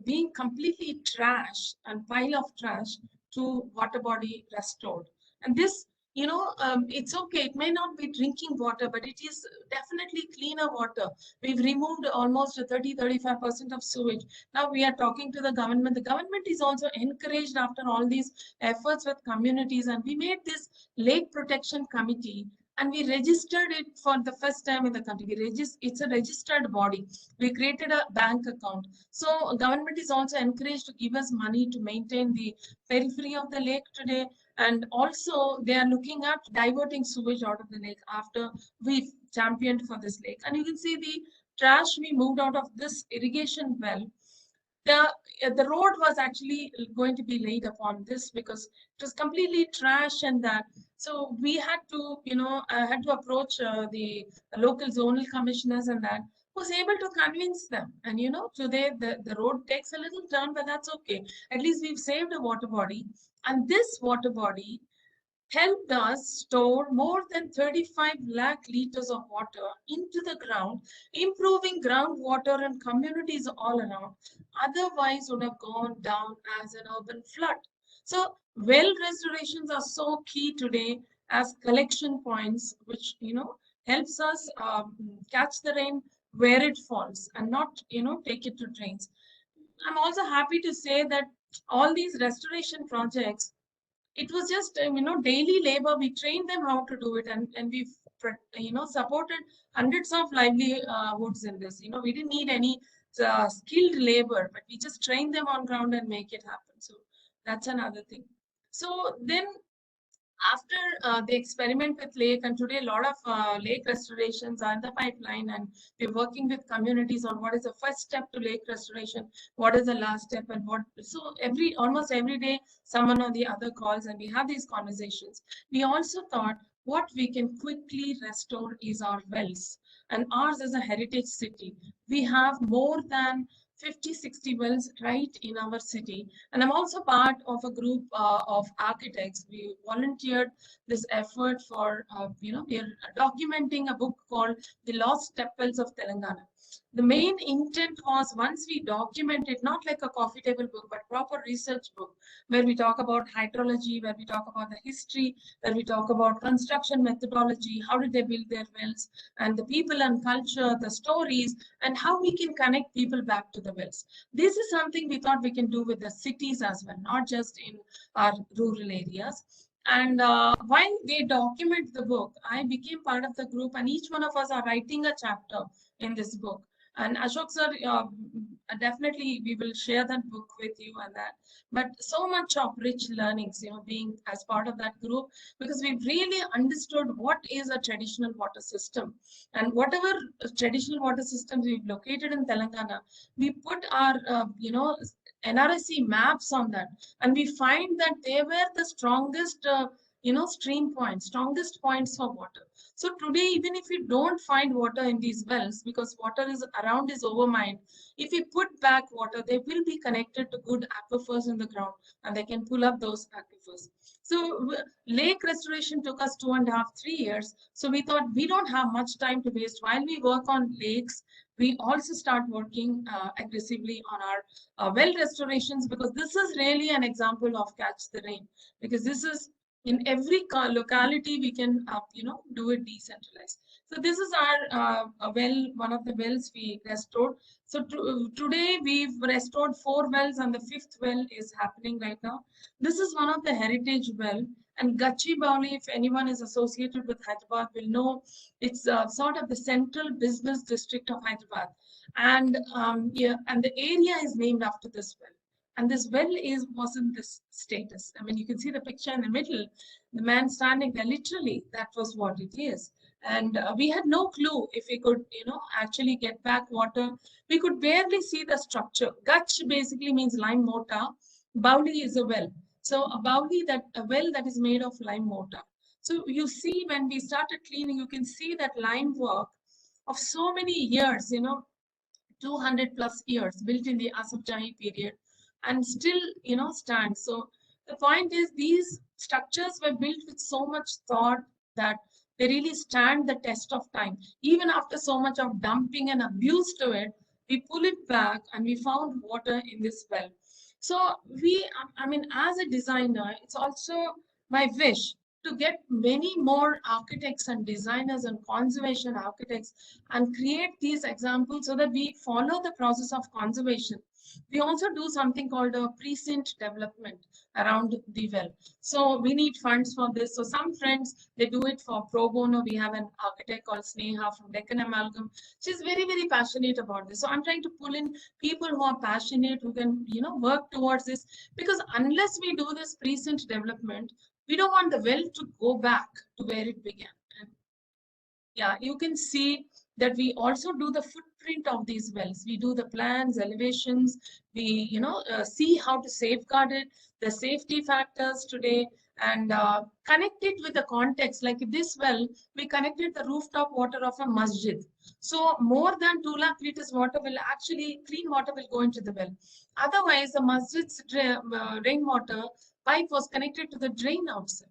being completely trash and pile of trash to water body restored? And this, you know, it's okay. It may not be drinking water, but it is definitely cleaner water. We've removed almost 30-35% of sewage. Now we are talking to the government. The government is also encouraged after all these efforts with communities, and we made this lake protection committee, and we registered it for the first time in the country. It's a registered body. We created a bank account. So government is also encouraged to give us money to maintain the periphery of the lake today. And also they are looking at diverting sewage out of the lake after we championed for this lake. And you can see the trash we moved out of this irrigation well. The road was actually going to be laid upon this because it was completely trash and that. So we had to, you know, had to approach the local zonal commissioners, and that was able to convince them. And, you know, today the road takes a little turn, but that's okay. At least we've saved a water body. And this water body helped us store more than 35 lakh liters of water into the ground, improving groundwater in communities all around. Otherwise would have gone down as an urban flood. So well restorations are so key today as collection points, which, you know, helps us catch the rain where it falls and not, you know, take it to drains. I'm also happy to say that all these restoration projects it was just, daily labor. We trained them how to do it, and we, supported hundreds of livelihoods in this. We didn't need any skilled labor, but we just train them on ground and make it happen. So that's another thing. So then after the experiment with lake, and today a lot of lake restorations are in the pipeline, and we're working with communities on what is the first step to lake restoration, what is the last step, and what. So almost every day someone or the other calls, and we have these conversations. We also thought what we can quickly restore is our wells, and ours is a heritage city. We have more than 50-60 wells right in our city. And I'm also part of a group of architects. We volunteered this effort for, we are documenting a book called The Lost Step Wells of Telangana. The main intent was, once we document it, not like a coffee table book, but proper research book, where we talk about hydrology, where we talk about the history, where we talk about construction methodology, how did they build their wells, and the people and culture, the stories, and how we can connect people back to the wells. This is something we thought we can do with the cities as well, not just in our rural areas. And while they document the book, I became part of the group, and each one of us are writing a chapter in this book. And Ashok sir, definitely we will share that book with you and that. But so much of rich learnings, being as part of that group, because we really understood what is a traditional water system. And whatever traditional water systems we've located in Telangana, we put our, NRSC maps on that. And we find that they were the strongest, stream points, strongest points for water. So today, even if we don't find water in these wells, because water is around is overmined, if we put back water, they will be connected to good aquifers in the ground, and they can pull up those aquifers. So lake restoration took us 2.5, 3 years. So we thought we don't have much time to waste. While we work on lakes, we also start working aggressively on our well restorations, because this is really an example of catch the rain, because this is in every locality we can, do it decentralized. So this is our well, one of the wells we restored. So today we've restored 4 wells, and the 5th well is happening right now. This is one of the heritage well, and Gachibowli, if anyone is associated with Hyderabad, will know it's sort of the central business district of Hyderabad, and and the area is named after this well. And this well was in this status. I mean, you can see the picture in the middle, the man standing there, literally, that was what it is. And we had no clue if we could, actually get back water. We could barely see the structure. Gach basically means lime mortar. Bowli is a well. So a bowli, a well that is made of lime mortar. So you see, when we started cleaning, you can see that lime work of so many years, 200 plus years, built in the Asaf Jahi period, and still, stand. So the point is, these structures were built with so much thought that they really stand the test of time. Even after so much of dumping and abuse to it, we pull it back, and we found water in this well. So as a designer, it's also my wish to get many more architects and designers and conservation architects and create these examples so that we follow the process of conservation. We also do something called a precinct development around the well. So we need funds for this. So some friends, they do it for pro bono. We have an architect called Sneha from Deccan Amalgam. She's very, very passionate about this. So I'm trying to pull in people who are passionate, who can, work towards this. Because unless we do this precinct development, we don't want the well to go back to where it began. And yeah, you can see that we also do the footprint of these wells. We do the plans, elevations, we see how to safeguard it, the safety factors today, and connect it with the context. Like this well, we connected the rooftop water of a masjid. So more than 2 lakh liters water will actually, clean water will go into the well. Otherwise, the masjid's rainwater pipe was connected to the drain outside.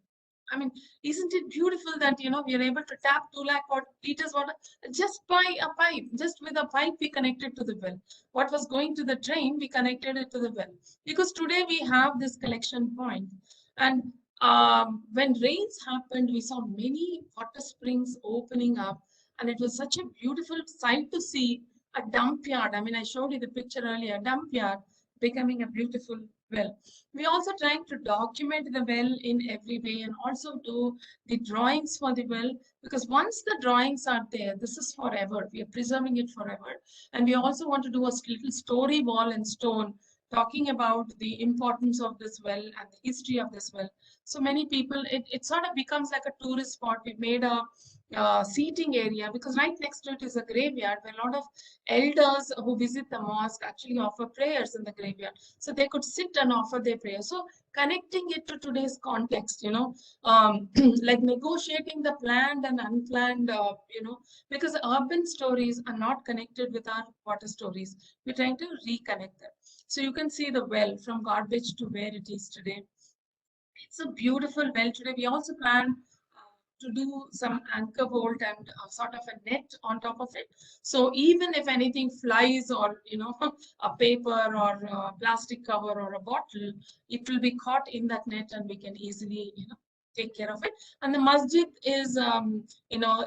I mean, isn't it beautiful that, we are able to tap 2 lakh liters water just by a pipe, just with a pipe we connected to the well. What was going to the drain, we connected it to the well. Because today we have this collection point. And when rains happened, we saw many water springs opening up. And it was such a beautiful sight to see a dump yard. I mean, I showed you the picture earlier, dump yard becoming a beautiful well. We also trying to document the well in every way and also do the drawings for the well, because once the drawings are there, this is forever. We are preserving it forever. And we also want to do a little story wall in stone talking about the importance of this well and the history of this well. So many people, it sort of becomes like a tourist spot. We made a seating area because right next to it is a graveyard where a lot of elders who visit the mosque actually offer prayers in the graveyard. So they could sit and offer their prayers. So connecting it to today's context, like negotiating the planned and unplanned, because urban stories are not connected with our water stories. We're trying to reconnect them. So you can see the well from garbage to where it is today. It's a beautiful well today. We also plan to do some anchor bolt and sort of a net on top of it. So even if anything flies or, a paper or a plastic cover or a bottle, it will be caught in that net and we can easily, take care of it. And the masjid is,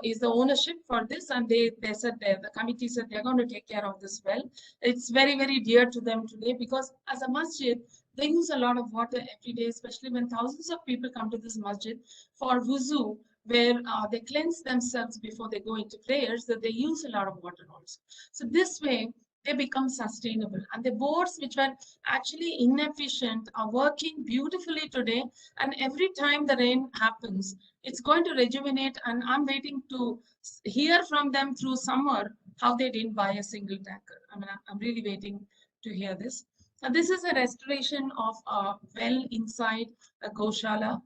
is the ownership for this. And they said, the committee said they're going to take care of this well. It's very, very dear to them today because as a masjid, they use a lot of water every day, especially when thousands of people come to this masjid for wuzu, where they cleanse themselves before they go into prayers, that they use a lot of water also. So this way, they become sustainable. And the boards which were actually inefficient are working beautifully today. And every time the rain happens, it's going to rejuvenate. And I'm waiting to hear from them through summer how they didn't buy a single tanker. I mean, I'm really waiting to hear this. And this is a restoration of a well inside a Goshala.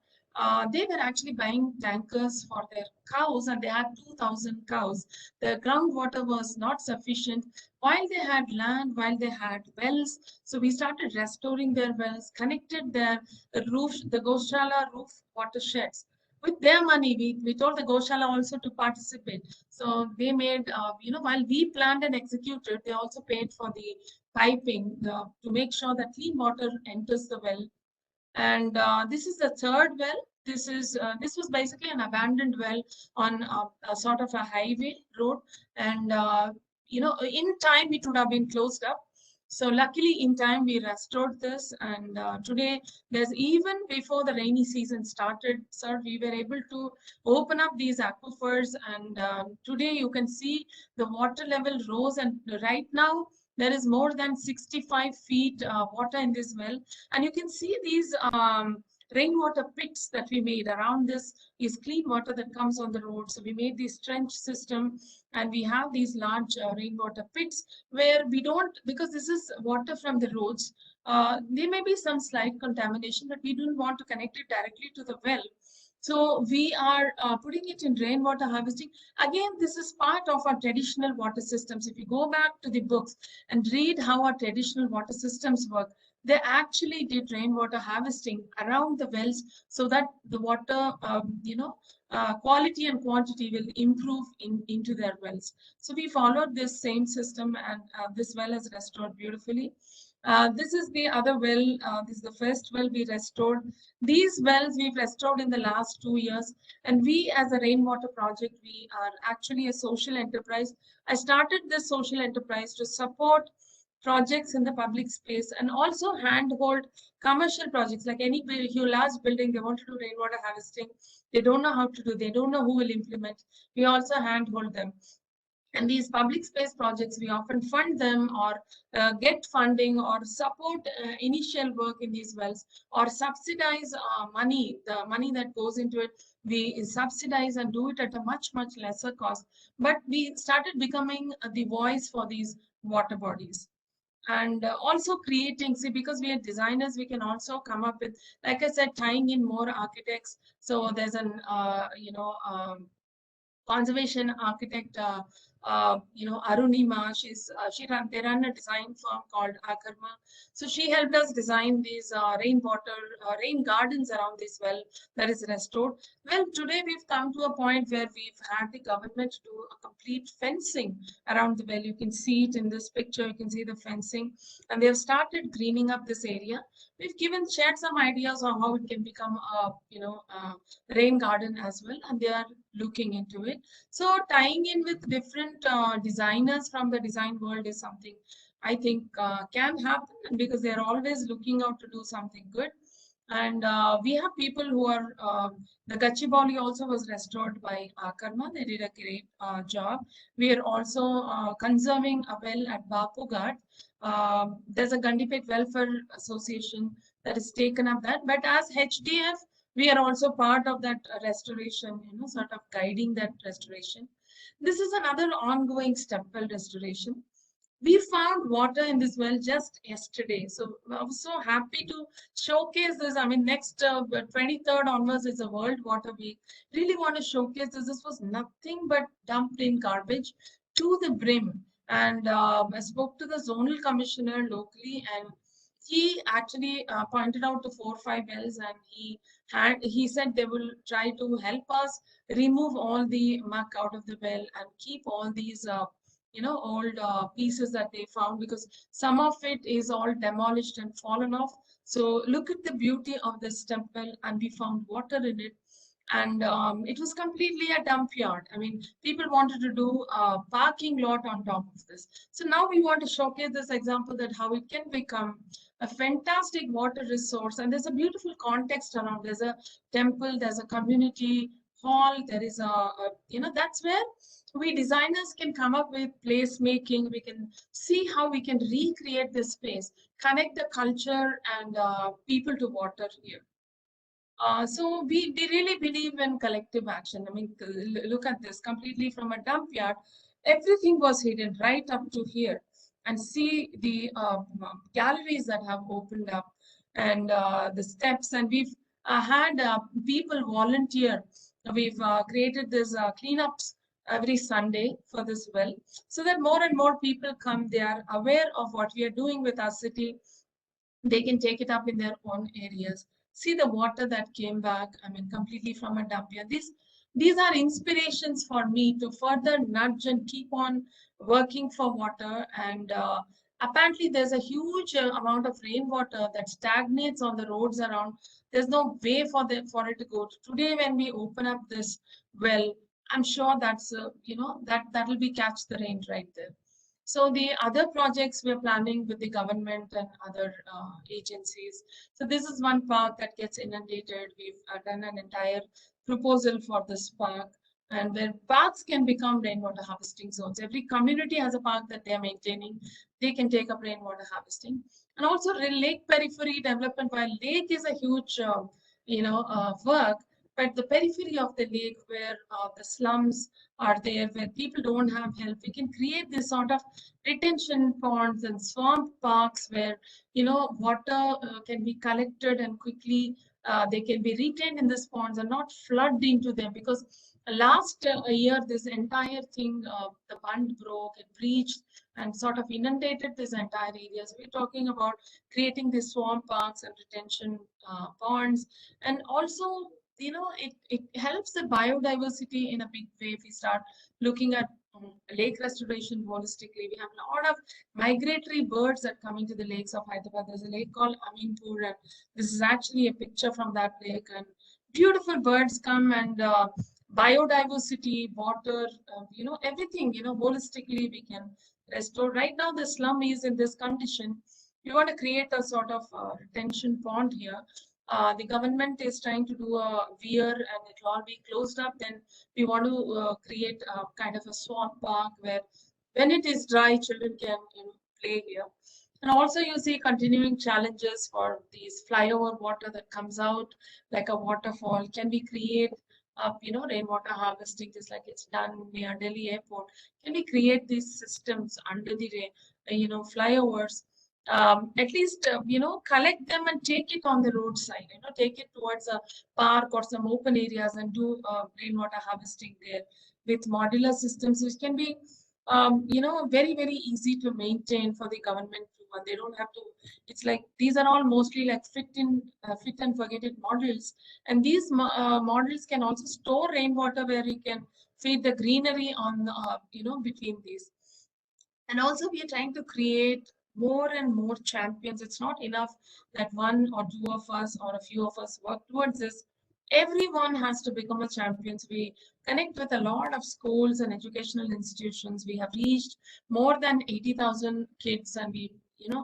They were actually buying tankers for their cows and they had 2,000 cows. The groundwater was not sufficient while they had land, while they had wells. So we started restoring their wells, connected their roof, the Goshala roof watersheds. With their money, we told the Goshala also to participate. So they made, while we planned and executed, they also paid for the piping to make sure that clean water enters the well. And this is the third well. This was basically an abandoned well on a sort of a highway road, and in time it would have been closed up. So luckily in time we restored this, and today there's even before the rainy season started, sir, we were able to open up these aquifers, and today you can see the water level rose, and right now there is more than 65 feet water in this well. And you can see these rainwater pits that we made. Around this is clean water that comes on the road. So we made this trench system and we have these large rainwater pits where we don't, because this is water from the roads, there may be some slight contamination, but we don't want to connect it directly to the well. So we are putting it in rainwater harvesting. Again, this is part of our traditional water systems. If you go back to the books and read how our traditional water systems work, they actually did rainwater harvesting around the wells so that the water, quality and quantity will improve into their wells. So we followed this same system, and this well is restored beautifully. This is the other well. This is the first well we restored. These wells we've restored in the last 2 years. And we as a rainwater project, we are actually a social enterprise. I started this social enterprise to support projects in the public space and also handhold commercial projects. Like any large building, they want to do rainwater harvesting. They don't know how to do, they don't know who will implement. We also handhold them. And these public space projects, we often fund them or get funding or support initial work in these wells or subsidize money, the money that goes into it, we subsidize and do it at a much, much lesser cost. But we started becoming the voice for these water bodies. And also creating, see, because we are designers, we can also come up with, like I said, tying in more architects. So there's an, conservation architect, Arunima. They run a design firm called Akarma. So she helped us design these rain gardens around this well that is restored. Well, today we've come to a point where we've had the government do a complete fencing around the well. You can see it in this picture. You can see the fencing, and they've started greening up this area. We've shared some ideas on how it can become a, rain garden as well, and they are looking into it. So tying in with different designers from the design world is something I think can happen, because they're always looking out to do something good. And we have people who are, the Gachibowli also was restored by Karma. They did a great job. We are also conserving a well at Bapu Ghat. There's a Gandipet Welfare Association that has taken up that. But as HDF, we are also part of that restoration, sort of guiding that restoration. This is another ongoing step well restoration. We found water in this well just yesterday. So I was so happy to showcase this. I mean, next 23rd onwards is a World Water Week. Really want to showcase this. This was nothing but dumped in garbage to the brim. And I spoke to the zonal commissioner locally, and he actually pointed out to 4 or 5 wells, and he said they will try to help us remove all the muck out of the well and keep all these old pieces that they found, because some of it is all demolished and fallen off. So look at the beauty of this temple, and we found water in it. And it was completely a dump yard. I mean, people wanted to do a parking lot on top of this. So now we want to showcase this example, that how it can become a fantastic water resource. And there's a beautiful context around. There's a temple, there's a community hall, there is that's where we designers can come up with place making. We can see how we can recreate this space, connect the culture and people to water here. So we really believe in collective action. I mean, look at this, completely from a dump yard, everything was hidden right up to here. And see the galleries that have opened up, and the steps. And we've had people volunteer. We've created this cleanups every Sunday for this well, so that more and more people come. They are aware of what we are doing with our city. They can take it up in their own areas. See the water that came back, I mean, completely from a dump. Yeah, these are inspirations for me to further nudge and keep on working for water. And apparently there's a huge amount of rainwater that stagnates on the roads around. There's no way for it to go. Today when we open up this well, I'm sure that's that will be catch the rain right there. So the other projects we're planning with the government and other agencies. So this is one park that gets inundated. We've done an entire proposal for this park, and where parks can become rainwater harvesting zones. Every community has a park that they're maintaining. They can take up rainwater harvesting. And also lake periphery development. While lake is a huge, work, but the periphery of the lake, where the slums are there, where people don't have help, we can create this sort of retention ponds and swamp parks where water can be collected, and quickly they can be retained in these ponds and not flood into them. Because last year this entire thing, the bund broke, it breached and sort of inundated this entire area. So we're talking about creating these swamp parks and retention ponds. And also, it helps the biodiversity in a big way. If we start looking at lake restoration holistically, we have a lot of migratory birds that come into the lakes of Hyderabad. There's a lake called Aminpur, and this is actually a picture from that lake. And beautiful birds come, and biodiversity, water, everything, holistically we can restore. Right now, the slum is in this condition. We want to create a sort of retention pond here. The government is trying to do a weir, and it will all be closed up. Then we want to create a kind of a swamp park where, when it is dry, children can play here. And also you see continuing challenges for these flyover water that comes out like a waterfall. Can we create rainwater harvesting, just like it's done near Delhi airport? Can we create these systems under the flyovers? At least collect them and take it on the roadside, take it towards a park or some open areas, and do rainwater harvesting there with modular systems, which can be very, very easy to maintain for the government. And they don't have to, it's like these are all mostly like fit and forget it models. And these models can also store rainwater, where we can feed the greenery on between these. And also we are trying to create more and more champions. It's not enough that one or two of us or a few of us work towards this. Everyone has to become a champion. We connect with a lot of schools and educational institutions. We have reached more than 80,000 kids, and we,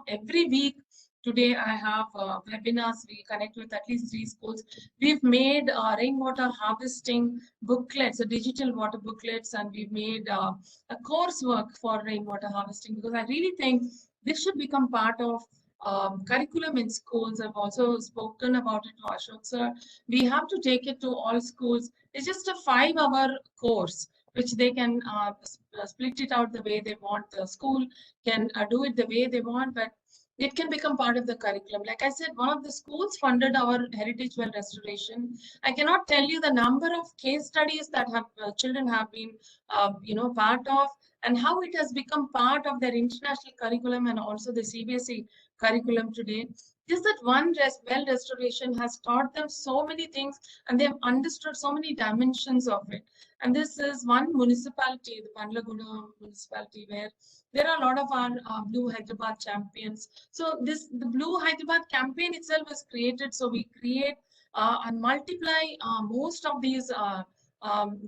every week today I have webinars. We connect with at least 3 schools. We've made rainwater harvesting booklets, digital water booklets, and we've made a coursework for rainwater harvesting, because I really think this should become part of curriculum in schools. I've also spoken about it to Ashok sir. We have to take it to all schools. It's just a 5-hour course, which they can split it out the way they want. The school can do it the way they want, but it can become part of the curriculum. Like I said, one of the schools funded our heritage well restoration. I cannot tell you the number of case studies that have children have been, part of, and how it has become part of their international curriculum and also the CBSE curriculum today. Just that one well restoration has taught them so many things, and they've understood so many dimensions of it. And this is one municipality, the Bandlaguna municipality, where there are a lot of our Blue Hyderabad champions. So the Blue Hyderabad campaign itself was created. So we create and multiply most of these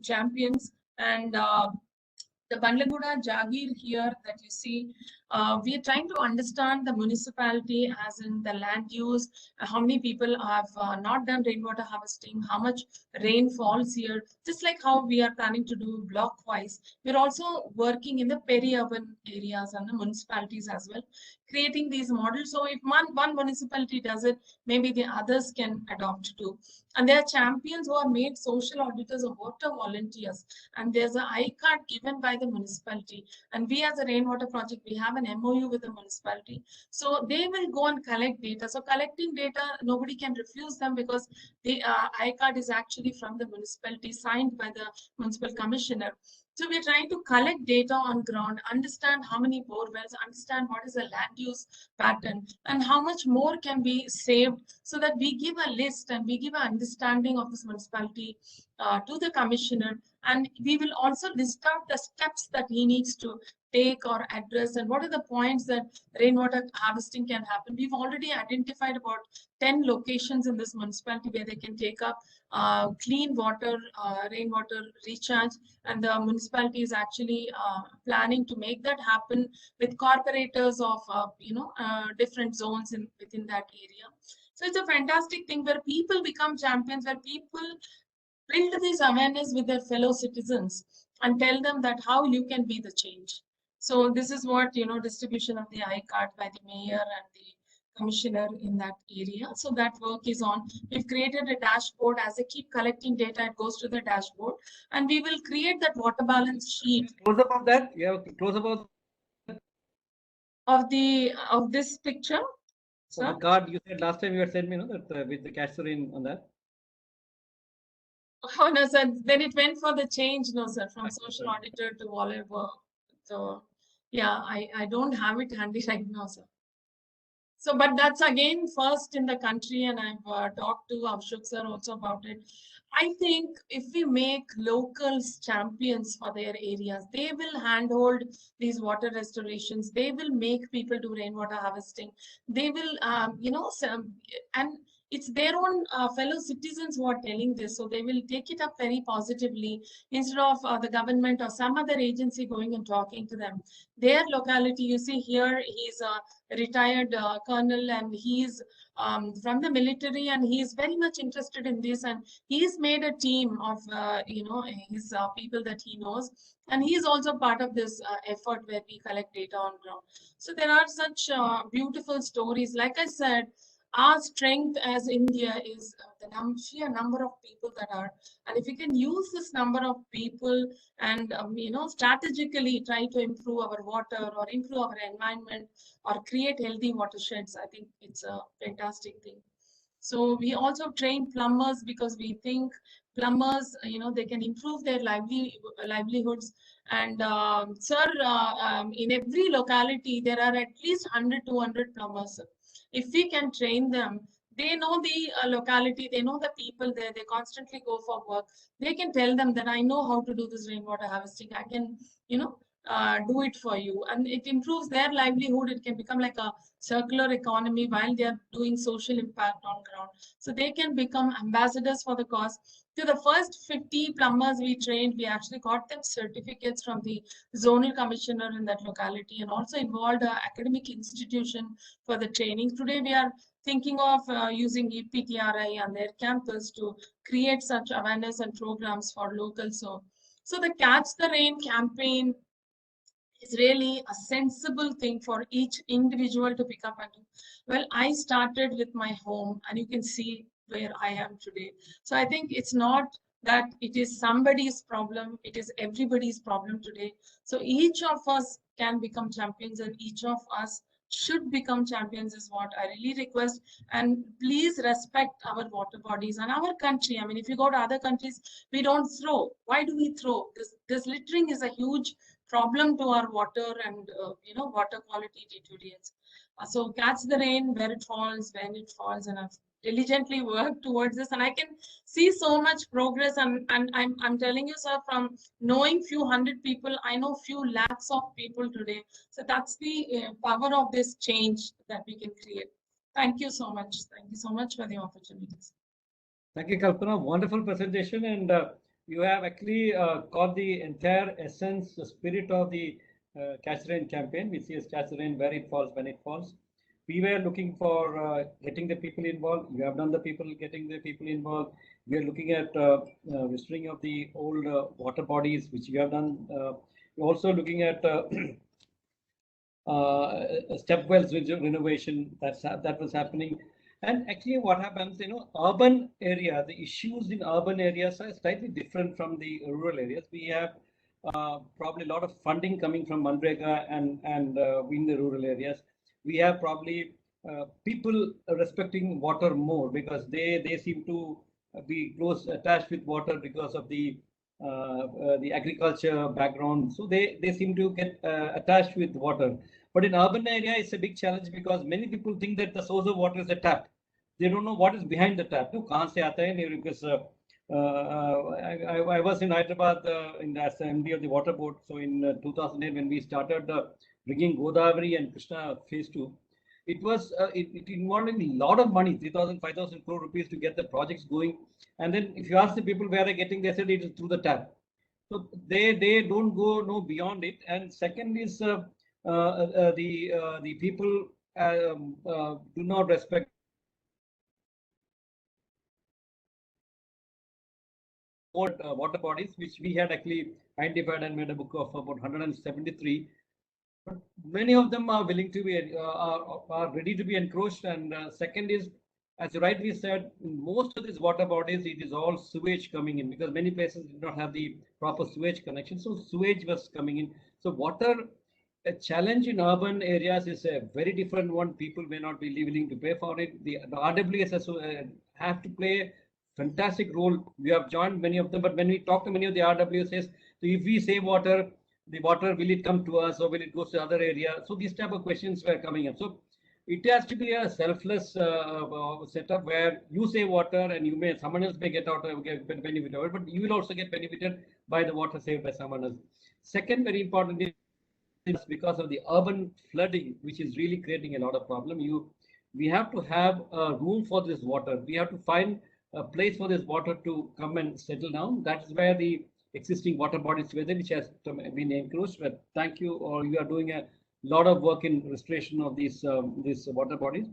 champions. And the Bandlaguna Jagir here that you see, we are trying to understand the municipality, as in the land use, how many people have not done rainwater harvesting, how much rain falls here, just like how we are planning to do block-wise. We're also working in the peri-urban areas and the municipalities as well, creating these models. So if one municipality does it, maybe the others can adopt too. And there are champions who are made social auditors or water volunteers. And there's an I-card given by the municipality. And we as a rainwater project, we have an MOU with the municipality. So they will go and collect data. So collecting data, nobody can refuse them, because the I-card is actually from the municipality, signed by the municipal commissioner. So we're trying to collect data on ground, understand how many bore wells, understand what is the land use pattern, and how much more can be saved, so that we give a list and we give an understanding of this municipality to the commissioner. And we will also list out the steps that he needs to take or address, and what are the points that rainwater harvesting can happen. We've already identified about 10 locations in this municipality where they can take up clean water, rainwater recharge, and the municipality is actually planning to make that happen with corporators of different zones within that area. So it's a fantastic thing where people become champions, where people build this awareness with their fellow citizens and tell them that how you can be the change. So this is what, distribution of the I-card by the mayor and the commissioner in that area. So that work is on. We've created a dashboard. As they keep collecting data, it goes to the dashboard, and we will create that water balance sheet. Close up of that. You have close up of this picture. So the card you said last time you had sent me, that with the cash in on that. Oh no, sir. Then it went for the change, no, sir, from social auditor to whatever. So yeah, I don't have it handy right now, sir. So, but that's again first in the country, and I've talked to Ashok sir also about it. I think if we make locals champions for their areas, they will handhold these water restorations. They will make people do rainwater harvesting. They will, and it's their own fellow citizens who are telling this. So they will take it up very positively, instead of the government or some other agency going and talking to them. Their locality, you see here, he's a retired colonel, and he's from the military, and he is very much interested in this, and he's made a team of his people that he knows, and he is also part of this effort where we collect data on ground. So there are such beautiful stories. Like I said, our strength as India is the sheer number of people that are, and if we can use this number of people and strategically try to improve our water or improve our environment or create healthy watersheds, I think it's a fantastic thing. So we also train plumbers, because we think plumbers, they can improve their livelihoods. And sir, in every locality, there are at least 100, 200 plumbers. If we can train them, they know the locality, they know the people there, they constantly go for work. They can tell them that I know how to do this rainwater harvesting. I can, do it for you, and it improves their livelihood. It can become like a circular economy while they are doing social impact on ground. So they can become ambassadors for the cause. To the first 50 plumbers we trained, we actually got them certificates from the zonal commissioner in that locality, and also involved an academic institution for the training. Today we are thinking of using EPTRI and their campus to create such awareness and programs for locals. So the Catch the Rain campaign is really a sensible thing for each individual to pick up and do. Well, I started with my home, and you can see where I am today. So I think it's not that it is somebody's problem, it is everybody's problem today. So each of us can become champions, and each of us should become champions is what I really request. And please respect our water bodies and our country. I mean, if you go to other countries, we don't throw. Why do we throw? This littering is a huge problem to our water and water quality deteriorates. So catch the rain where it falls, when it falls, and I've diligently worked towards this, and I can see so much progress. And I'm telling you, sir, from knowing few hundred people, I know few lakhs of people today. So that's the power of this change that we can create. Thank you so much. Thank you so much for the opportunities. Thank you, Kalpana. Wonderful presentation, and you have actually got the entire essence, the spirit of the Catch the Rain campaign, which is Catch the Rain where it falls, when it falls. We were looking for getting the people involved. You have done the getting the people involved. We are looking at restoring of the old water bodies, which you have done. We're also looking at step wells renovation that was happening. And actually what happens, urban area, the issues in urban areas are slightly different from the rural areas. We have probably a lot of funding coming from MNREGA and in the rural areas. We have probably people respecting water more because they seem to be close attached with water because of the agriculture background. So they seem to get attached with water. But in urban area, it's a big challenge because many people think that the source of water is a tap. They don't know what is behind the tap. No, kahan se aata hai? Because I was in Hyderabad as the MD of the water board. So in 2008, when we started bringing Godavari and Krishna phase 2, it was it involved a lot of money, 3,000, 5,000 crore rupees to get the projects going. And then if you ask the people where they're getting, they said it is through the tap. So they don't go no beyond it. And second is the people do not respect old water bodies, which we had actually identified and made a book of about 173. But many of them are willing to be are ready to be encroached. And second is, as you rightly said, in most of these water bodies, it is all sewage coming in because many places did not have the proper sewage connection. So sewage was coming in. So water, a challenge in urban areas is a very different one. People may not be willing to pay for it. The RWS have to play fantastic role. We have joined many of them, but when we talk to many of the RWSs, so if we save water, the water, will it come to us or will it go to other area? So these type of questions were coming up. So it has to be a selfless setup where you save water and someone else may get benefit of it, but you will also get benefited by the water saved by someone else. Second, very important is because of the urban flooding, which is really creating a lot of problem. We have to have a room for this water. We have to find a place for this water to come and settle down. That's where the existing water bodies within, which has been encroached. But thank you, or you are doing a lot of work in restoration of these water bodies.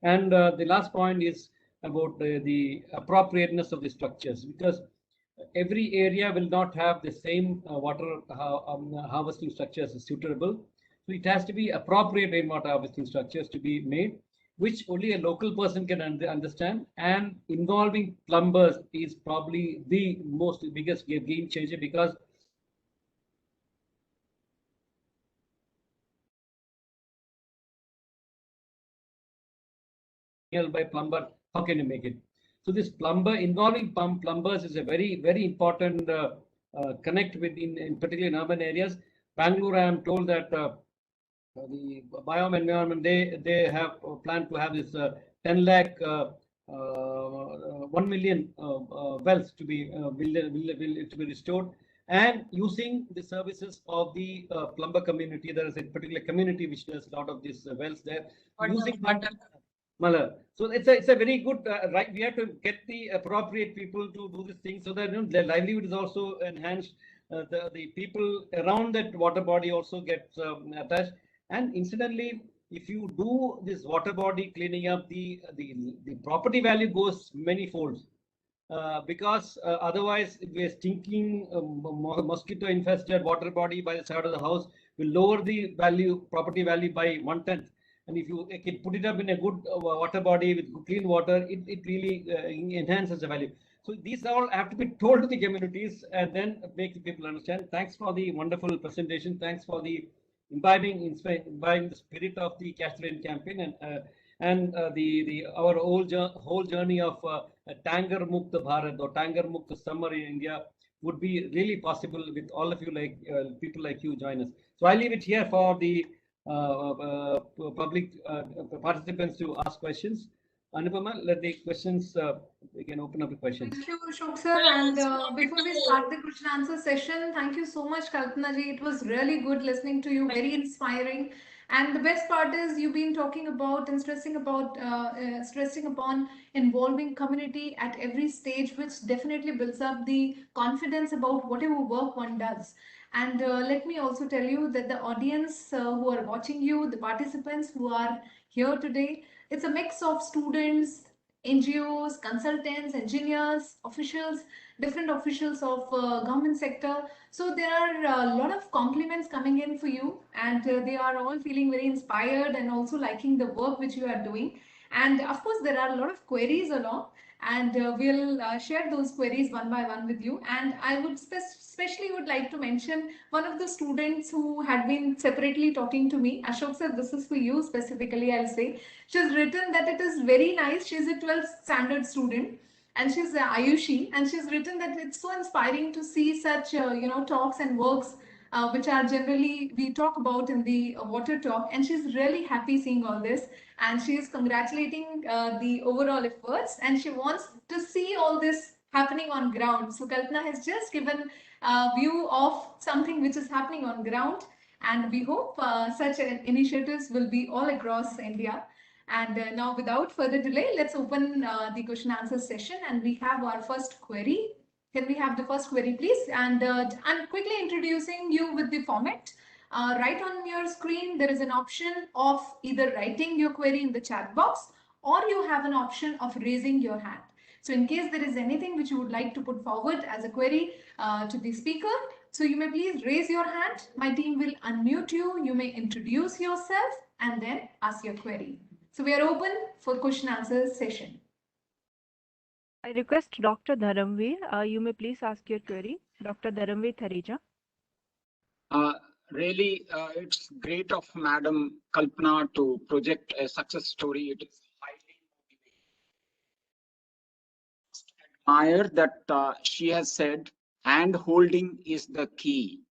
And the last point is about the appropriateness of the structures, because every area will not have the same water harvesting structures suitable. So it has to be appropriate rainwater harvesting structures to be made, which only a local person can understand. And involving plumbers is probably the biggest game changer, because by plumber, how can you make it? So this involving plumbers is a very, very important connect with in particular in urban areas. Bangalore, I am told that the biome environment, they have planned to have this 10 lakh 1 million wells to be to be restored. and using the services of the plumber community. There is a particular community which does a lot of these wells there. Using Mala. So it's a very good right. We have to get the appropriate people to do this thing so that their livelihood is also enhanced. The people around that water body also get attached. And incidentally, if you do this water body cleaning up, the property value goes many folds. Because otherwise, if we are stinking mosquito infested water body by the side of the house, will lower the property value by 1/10. And if you can put it up in a good water body with clean water, it really enhances the value. So these all have to be told to the communities and then make the people understand. Thanks for the wonderful presentation. Thanks for the imbibing the spirit of the Catch the Rain campaign, and the our whole journey of Tangar Mukta Bharat or Tangar Mukta summer in India would be really possible with all of you, like people like you join us. So I leave it here for the public participants to ask questions. Anupama, let the questions, we can open up the questions. Thank you, Ashok sir. And before we start the question answer session, thank you so much, Kalpana ji. It was really good listening to you, very inspiring. And the best part is you've been talking about and stressing upon involving community at every stage, which definitely builds up the confidence about whatever work one does. And let me also tell you that the audience who are watching you, the participants who are here today, it's a mix of students, NGOs, consultants, engineers, officials, different officials of government sector. So there are a lot of compliments coming in for you, and they are all feeling very inspired and also liking the work which you are doing. And of course, there are a lot of queries along, and we'll share those queries one by one with you. And I would especially would like to mention one of the students who had been separately talking to me. Ashok sir, this is for you specifically, I'll say. She's written that it is very nice. She's a 12th standard student and she's Ayushi, and she's written that it's so inspiring to see such talks and works which are generally we talk about in the water talk, and she's really happy seeing all this, and she is congratulating the overall efforts, and she wants to see all this happening on ground. So Kalpana has just given a view of something which is happening on ground, and we hope such initiatives will be all across India. And now, without further delay, let's open the question answer session, and we have our first query. Can we have the first query, please? And I'm quickly introducing you with the format. Right on your screen, there is an option of either writing your query in the chat box, or you have an option of raising your hand. So in case there is anything which you would like to put forward as a query to the speaker, so you may please raise your hand. My team will unmute you. You may introduce yourself and then ask your query. So we are open for question answer session. I request Dr. Dharamveer, you may please ask your query. Dr. Dharamveer Thareja. Really, it's great of Madam Kalpana to project a success story. It is highly motivating. Admire that she has said hand holding is the key,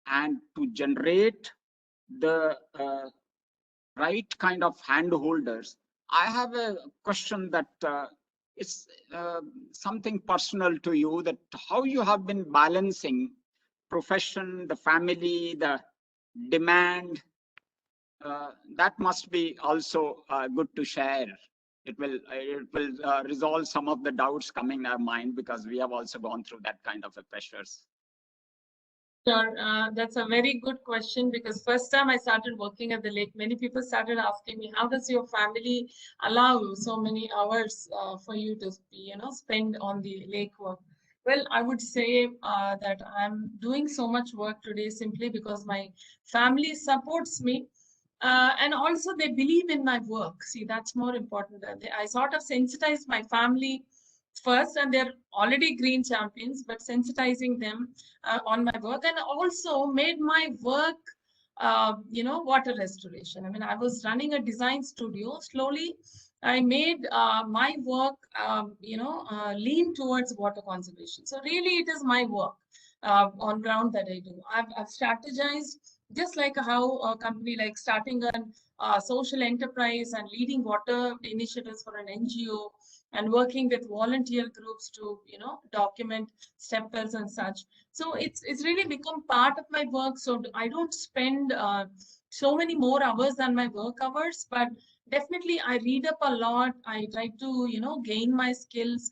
and to generate the right kind of hand holders. I have a question that it's something personal to you, that how you have been balancing profession, the family, the demand. That must be also good to share. It will resolve some of the doubts coming in our mind, because we have also gone through that kind of a pressures. Sure, that's a very good question, because first time I started working at the lake, many people started asking me, how does your family allow so many hours for you to spend on the lake work? Well, I would say that I'm doing so much work today simply because my family supports me. And also they believe in my work. See, that's more important. I sort of sensitize my family first, and they're already green champions, but sensitizing them on my work, and also made my work, water restoration. I mean, I was running a design studio. Slowly, I made my work, lean towards water conservation. So really, it is my work on ground that I do. I've strategized just like how a company like starting a social enterprise and leading water initiatives for an NGO and working with volunteer groups to, document step wells and such. So it's really become part of my work. So I don't spend so many more hours than my work hours, but definitely I read up a lot. I try to, gain my skills.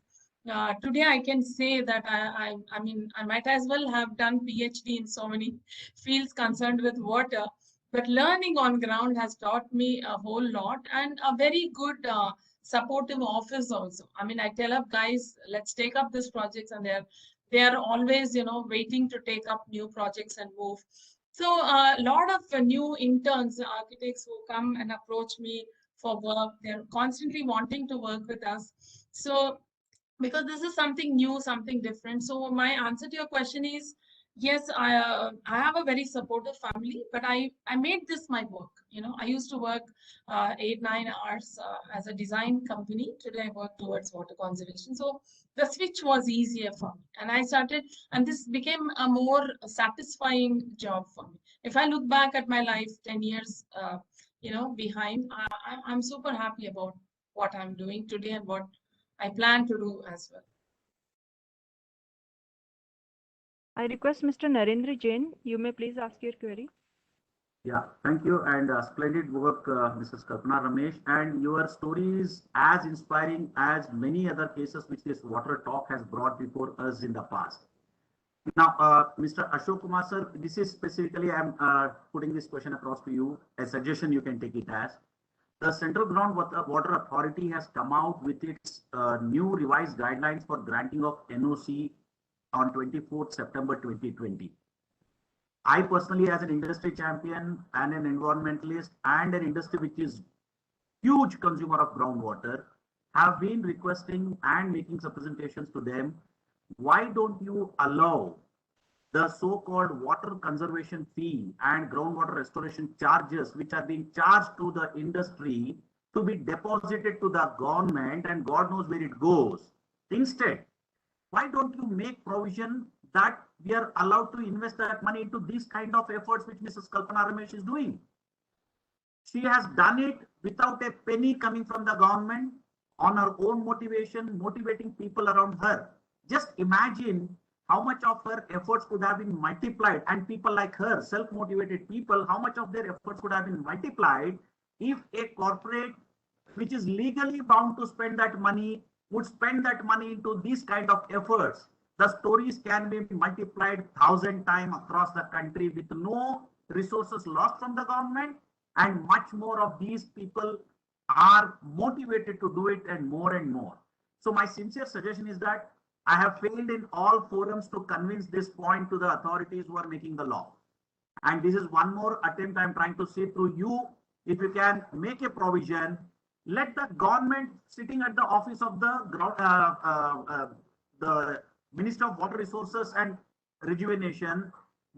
Today I can say that I mean, I might as well have done PhD in so many fields concerned with water, but learning on ground has taught me a whole lot, and a very good supportive office also. I mean, I tell up guys, let's take up this projects, and they are always, waiting to take up new projects and move. So a lot of new interns, architects who come and approach me for work, they're constantly wanting to work with us. So because this is something new, something different. So my answer to your question is yes, I have a very supportive family, but I made this my work. I used to work 8-9 hours as a design company. Today I work towards water conservation. So the switch was easier for me, and I started, and this became a more satisfying job for me. If I look back at my life 10 years, behind, I'm super happy about what I'm doing today and what I plan to do as well. I request Mr. Narendra Jain. You may please ask your query. Yeah, thank you, and splendid work, Mrs. Kalpana Ramesh. And your story is as inspiring as many other cases which this water talk has brought before us in the past. Now, Mr. Ashok Kumar sir, this is specifically, I'm putting this question across to you. A suggestion you can take it as. The Central Groundwater Authority has come out with its new revised guidelines for granting of NOC on 24th September 2020. I personally, as an industry champion and an environmentalist and an industry which is huge consumer of groundwater, have been requesting and making representations to them. Why don't you allow the so-called water conservation fee and groundwater restoration charges, which are being charged to the industry, to be deposited to the government, and God knows where it goes? Instead, why don't you make provision that we are allowed to invest that money into these kind of efforts which Mrs. Kalpana Ramesh is doing? She has done it without a penny coming from the government, on her own motivation, motivating people around her. Just imagine how much of her efforts could have been multiplied, and people like her, self-motivated people, how much of their efforts could have been multiplied if a corporate which is legally bound to spend that money would spend that money into these kind of efforts. The stories can be multiplied 1,000 times across the country with no resources lost from the government, and much more of these people are motivated to do it, and more and more. So my sincere suggestion is that I have failed in all forums to convince this point to the authorities who are making the law. And this is one more attempt I'm trying to see through you. If you can make a provision, let the government sitting at the office of the Minister of Water Resources and Rejuvenation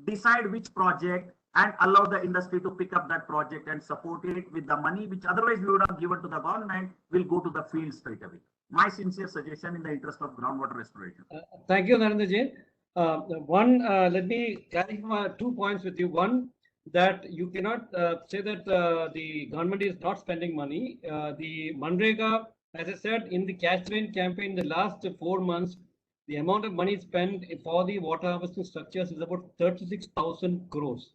decide which project, and allow the industry to pick up that project and support it with the money which otherwise we would have given to the government, will go to the field straight away. My sincere suggestion in the interest of groundwater restoration. Thank you, Narendra Jain. Let me clarify 2 points with you. One, that you cannot say that the government is not spending money. The Manrega, as I said, in the Catch Rain campaign, the last 4 months, the amount of money spent for the water harvesting structures is about 36,000 crores.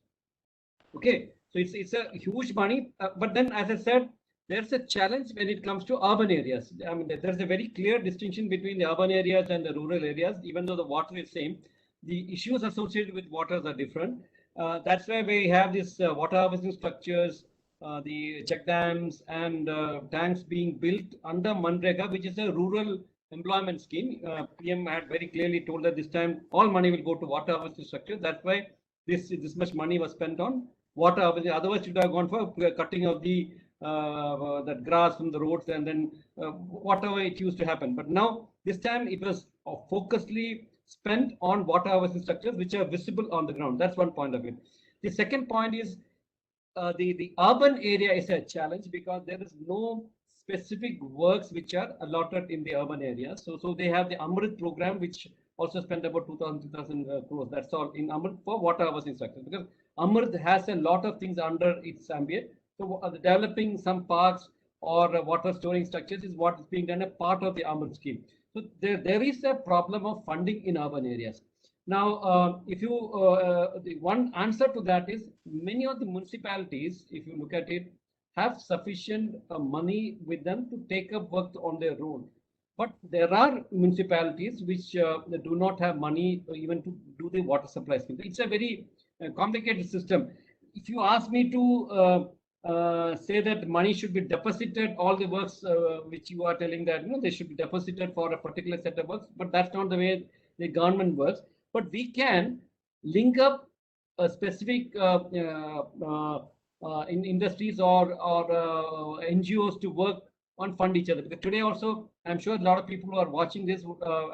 Okay, so it's a huge money, but then, as I said, there's a challenge when it comes to urban areas. I mean, there's a very clear distinction between the urban areas and the rural areas. Even though the water is same, the issues associated with waters are different. That's why we have these water harvesting structures, the check dams and tanks being built under Manrega, which is a rural employment scheme. PM had very clearly told that this time all money will go to water harvesting structures. That's why this much money was spent on water harvesting. Otherwise, it would have gone for cutting of the that grass from the roads, and then whatever it used to happen. But now this time it was focusedly spent on water harvesting structures which are visible on the ground. That's one point of it. The second point is the urban area is a challenge because there is no specific works which are allotted in the urban area. So they have the Amrit program, which also spent about 2,000 crores. That's all in Amrit for water harvesting structures, because Amrit has a lot of things under its ambient. So developing some parks or water storing structures is what is being done a part of the Amrit scheme. So there is a problem of funding in urban areas. Now, if you the one answer to that is many of the municipalities, if you look at it, have sufficient money with them to take up work on their own. But there are municipalities which do not have money even to do the water supply scheme. It's a very complicated system. If you ask me to say that money should be deposited, all the works which you are telling that they should be deposited for a particular set of works, but that's not the way the government works. But we can link up a specific in industries or NGOs to work on fund each other. Because today also, I'm sure a lot of people who are watching this,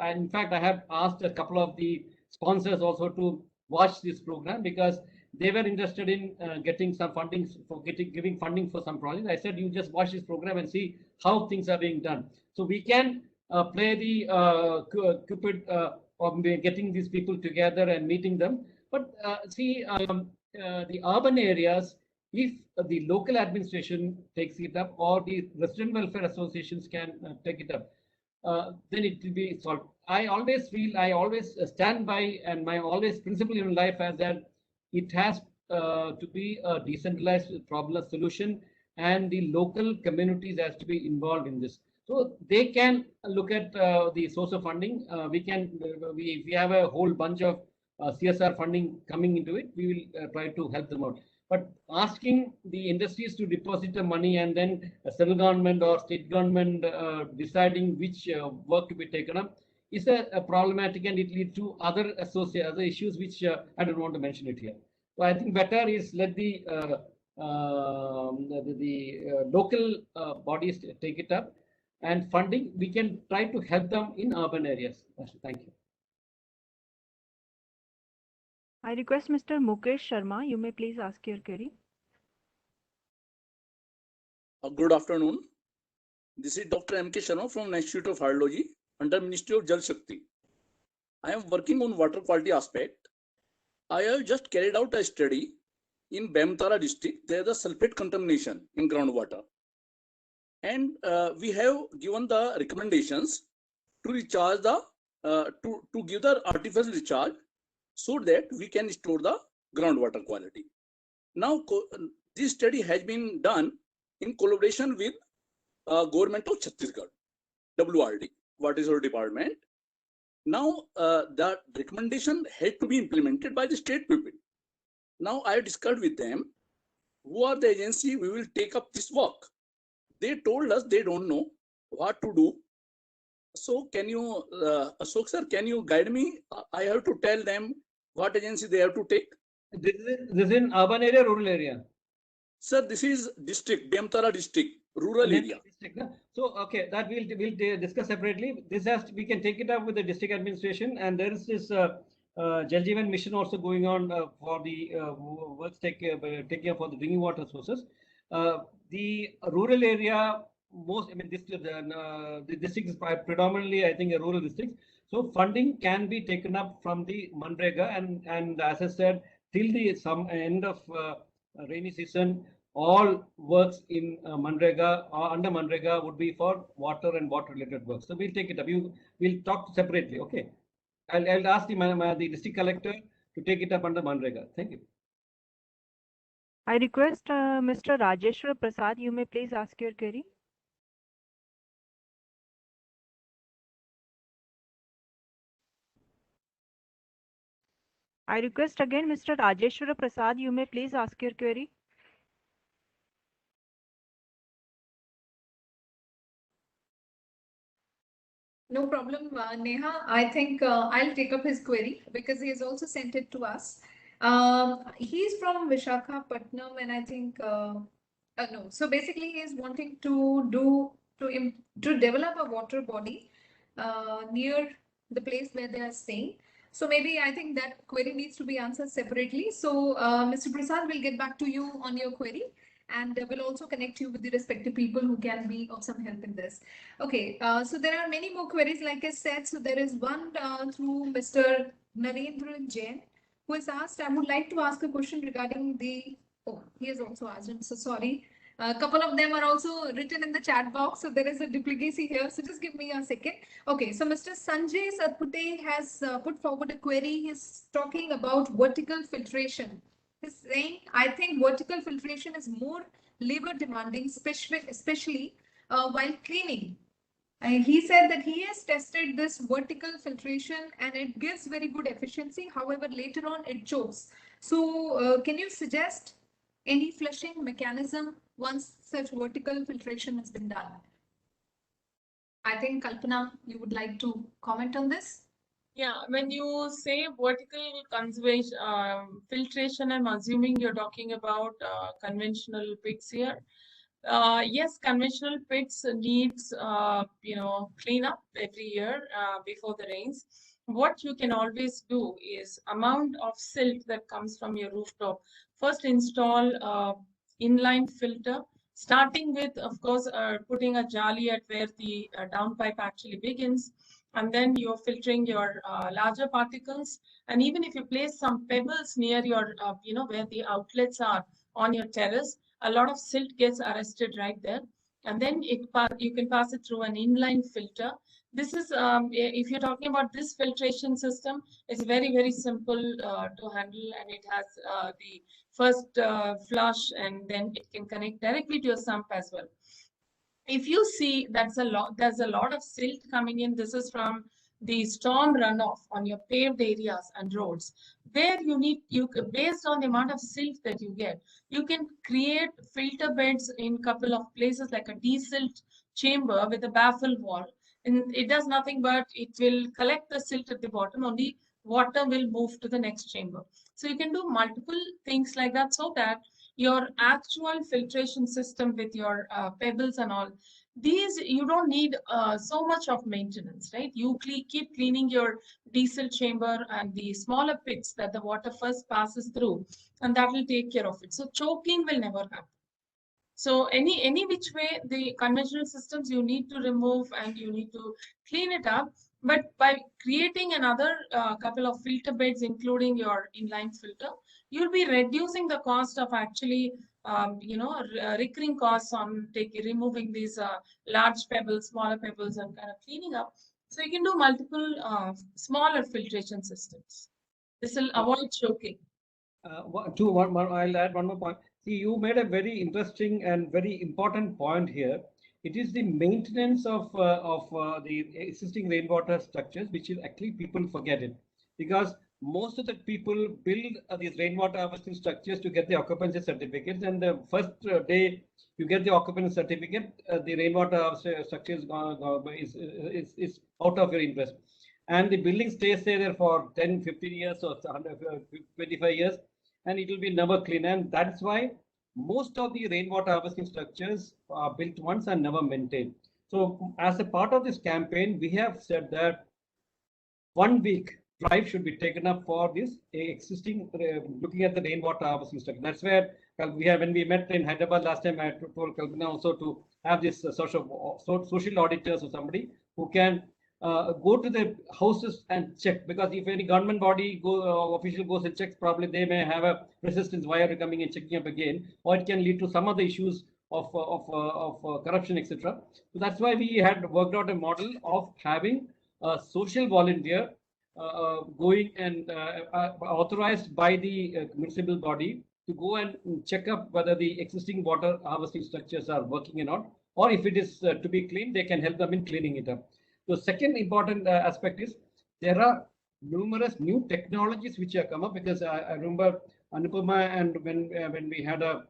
and in fact, I have asked a couple of the sponsors also to watch this program because they were interested in getting some funding for giving funding for some projects. I said, you just watch this program and see how things are being done. So we can play the Cupid of getting these people together and meeting them. But see, the urban areas, if the local administration takes it up or the resident welfare associations can take it up, then it will be solved. I always feel, I always stand by, and my always principle in life as that it has to be a decentralized problem solution, and the local communities has to be involved in this. So they can look at the source of funding. We have a whole bunch of CSR funding coming into it. We will try to help them out. But asking the industries to deposit the money and then a central government or state government deciding which work to be taken up is a problematic, and it leads to other issues which I don't want to mention it here. So I think better is let the local bodies take it up, and funding we can try to help them in urban areas. Thank you. I request Mr. Mukesh Sharma. You may please ask your query. Good afternoon. This is Dr. M.K. Sharma from Institute of Hydrology under Ministry of Jal Shakti. I am working on water quality aspect. I have just carried out a study in Bemtara district. There is a sulfate contamination in groundwater. And we have given the recommendations to recharge the, to give the artificial recharge so that we can store the groundwater quality. Now, this study has been done in collaboration with Government of Chhattisgarh, WRD, Water Resources Department. Now, the recommendation had to be implemented by the state people. Now, I discussed with them, who are the agency we will take up this work. They told us they don't know what to do. So can you, Ashok sir, can you guide me? I have to tell them what agency they have to take. This is in urban area, rural area? Sir, this is district, Bemtara district, rural area. District, no? So, okay, that we'll discuss separately. This we can take it up with the district administration, and there is this Jal Jeevan mission also going on for the works taking for the drinking water sources. The rural area, the district is predominantly, I think, a rural district. So funding can be taken up from the Manrega, and as I said, till the end of rainy season, all works in Manrega or under Manrega would be for water and water-related works. So we'll take it up. We'll talk separately. Okay. I'll ask the district collector to take it up under Manrega. Thank you. I request Mr. Rajeshwar Prasad. You may please ask your query. I request again Mr. Rajeshwar Prasad. You may please ask your query. No problem, Neha. I think I'll take up his query because he has also sent it to us. He's from Visakhapatnam, and I think no. So basically, he is wanting to develop a water body near the place where they are staying. So maybe I think that query needs to be answered separately. So Mr. Prasad will get back to you on your query, and we'll also connect you with the respective people who can be of some help in this. Okay, so there are many more queries, like I said. So there is one through Mr. Narendra Jain, who has asked, I would like to ask a question regarding the, oh, he has also asked, I'm so sorry. A couple of them are also written in the chat box, so there is a duplicacy here. So just give me a second. Okay, so Mr. Sanjay Satpute has put forward a query. He's talking about vertical filtration. He's saying, I think vertical filtration is more labor demanding, especially while cleaning. He said that he has tested this vertical filtration and it gives very good efficiency. However, later on it chokes. So can you suggest any flushing mechanism once such vertical filtration has been done? I think Kalpana, you would like to comment on this? Yeah, when you say vertical conservation, filtration, I'm assuming you're talking about conventional pits here. Yes, conventional pits needs cleanup every year before the rains. What you can always do is amount of silt that comes from your rooftop. First install inline filter, starting with, of course, putting a jali at where the downpipe actually begins, and then you're filtering your larger particles. And even if you place some pebbles near your, where the outlets are on your terrace, a lot of silt gets arrested right there. And then you can pass it through an inline filter. This is, if you're talking about this filtration system, it's very, very simple to handle, and it has the first flush, and then it can connect directly to your sump as well. If you see there's a lot of silt coming in, this is from the storm runoff on your paved areas and roads, where based on the amount of silt that you get, you can create filter beds in couple of places, like a desilt chamber with a baffle wall. And it does nothing but it will collect the silt at the bottom, only water will move to the next chamber. So you can do multiple things like that, so that your actual filtration system with your pebbles and all, these you don't need so much of maintenance, right? You keep cleaning your diesel chamber and the smaller pits that the water first passes through, and that will take care of it. So choking will never happen. So any which way, the conventional systems you need to remove and you need to clean it up. But by creating another couple of filter beds, including your inline filter, you'll be reducing the cost of actually, recurring costs on removing these large pebbles, smaller pebbles, and kind of cleaning up. So you can do multiple smaller filtration systems. This will avoid choking. I'll add one more point. See, you made a very interesting and very important point here. It is the maintenance of the existing rainwater structures, which is actually people forget it, because most of the people build these rainwater harvesting structures to get the occupancy certificates, and the first day you get the occupancy certificate, the rainwater structure is out of your interest, and the building stays there for 10, 15 years or 25 years, and it will be never clean. And that's why most of the rainwater harvesting structures are built once and never maintained. So as a part of this campaign, we have said that 1 week drive should be taken up for this existing, looking at the rainwater harvesting structure. That's where when we met in Hyderabad last time, I told Kalpana also to have this social auditors or somebody who can go to the houses and check, because if any government body official goes and checks, probably they may have a resistance. Why are you coming and checking up again? Or it can lead to some other issues of corruption, etc. So that's why we had worked out a model of having a social volunteer going and authorized by the municipal body to go and check up whether the existing water harvesting structures are working or not, or if it is to be cleaned, they can help them in cleaning it up. The second important aspect is there are numerous new technologies which have come up, because I remember Anupama, and when we had a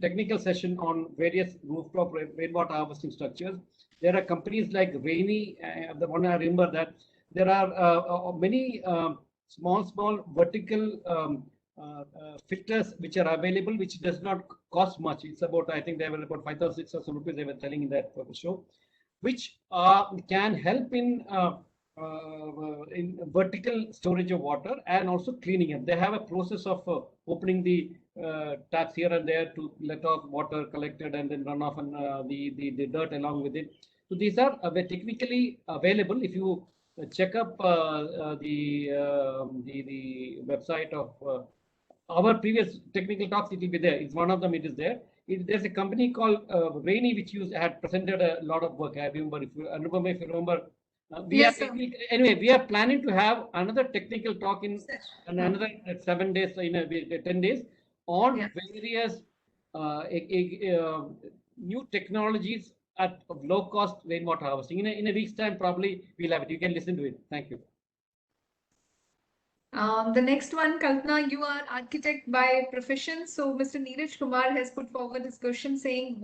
technical session on various rooftop rainwater harvesting structures, there are companies like Rainy, the one I remember that there are many small vertical filters which are available, which does not cost much. It's about, I think they were about 5,000 or 6,000 rupees they were telling in that show, which can help in vertical storage of water and also cleaning it. They have a process of opening the taps here and there to let off water collected and then run off, and the dirt along with it. So these are technically available. If you check up the website of our previous technical talks. It will be there. It's one of them. It is there. There's a company called Rainy which had presented a lot of work. I remember, if you remember. Yes, sir. Anyway, we are planning to have another technical talk in another 7 days, 10 days on Yeah. various new technologies at low cost rainwater harvesting. In a week's time, probably we'll have it. You can listen to it. Thank you. The next one, Kalpana, you are architect by profession. So Mr. Neeraj Kumar has put forward this question saying,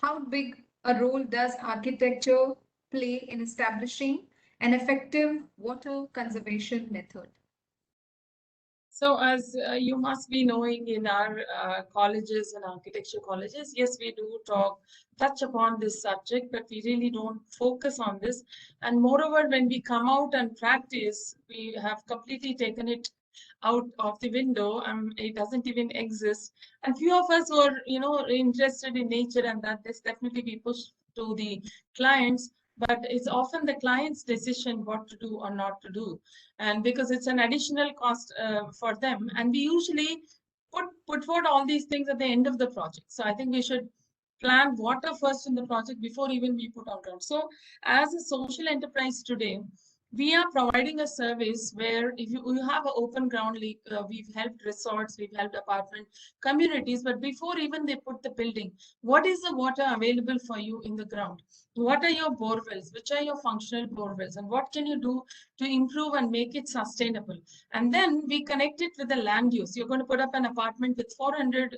how big a role does architecture play in establishing an effective water conservation method? So as you must be knowing, in our colleges and architecture colleges, yes, we do touch upon this subject, but we really don't focus on this. And moreover, when we come out and practice, we have completely taken it out of the window. It doesn't even exist. And few of us were, interested in nature, and that this definitely be pushed to the clients. But it's often the client's decision what to do or not to do, and because it's an additional cost for them, and we usually put forward all these things at the end of the project. So I think we should plan water first in the project before even we put on ground. So as a social enterprise today, we are providing a service where if you have an open ground leak, we've helped resorts, we've helped apartment communities, but before even they put the building, what is the water available for you in the ground? What are your bore wells? Which are your functional bore wells? And what can you do to improve and make it sustainable? And then we connect it with the land use. You're going to put up an apartment with 400,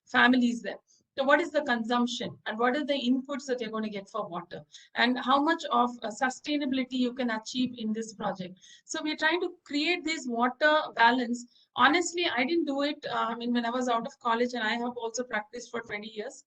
families there. So what is the consumption and what are the inputs that you're going to get for water, and how much of sustainability you can achieve in this project? So we're trying to create this water balance. Honestly, I didn't do it. When I was out of college, and I have also practiced for 20 years.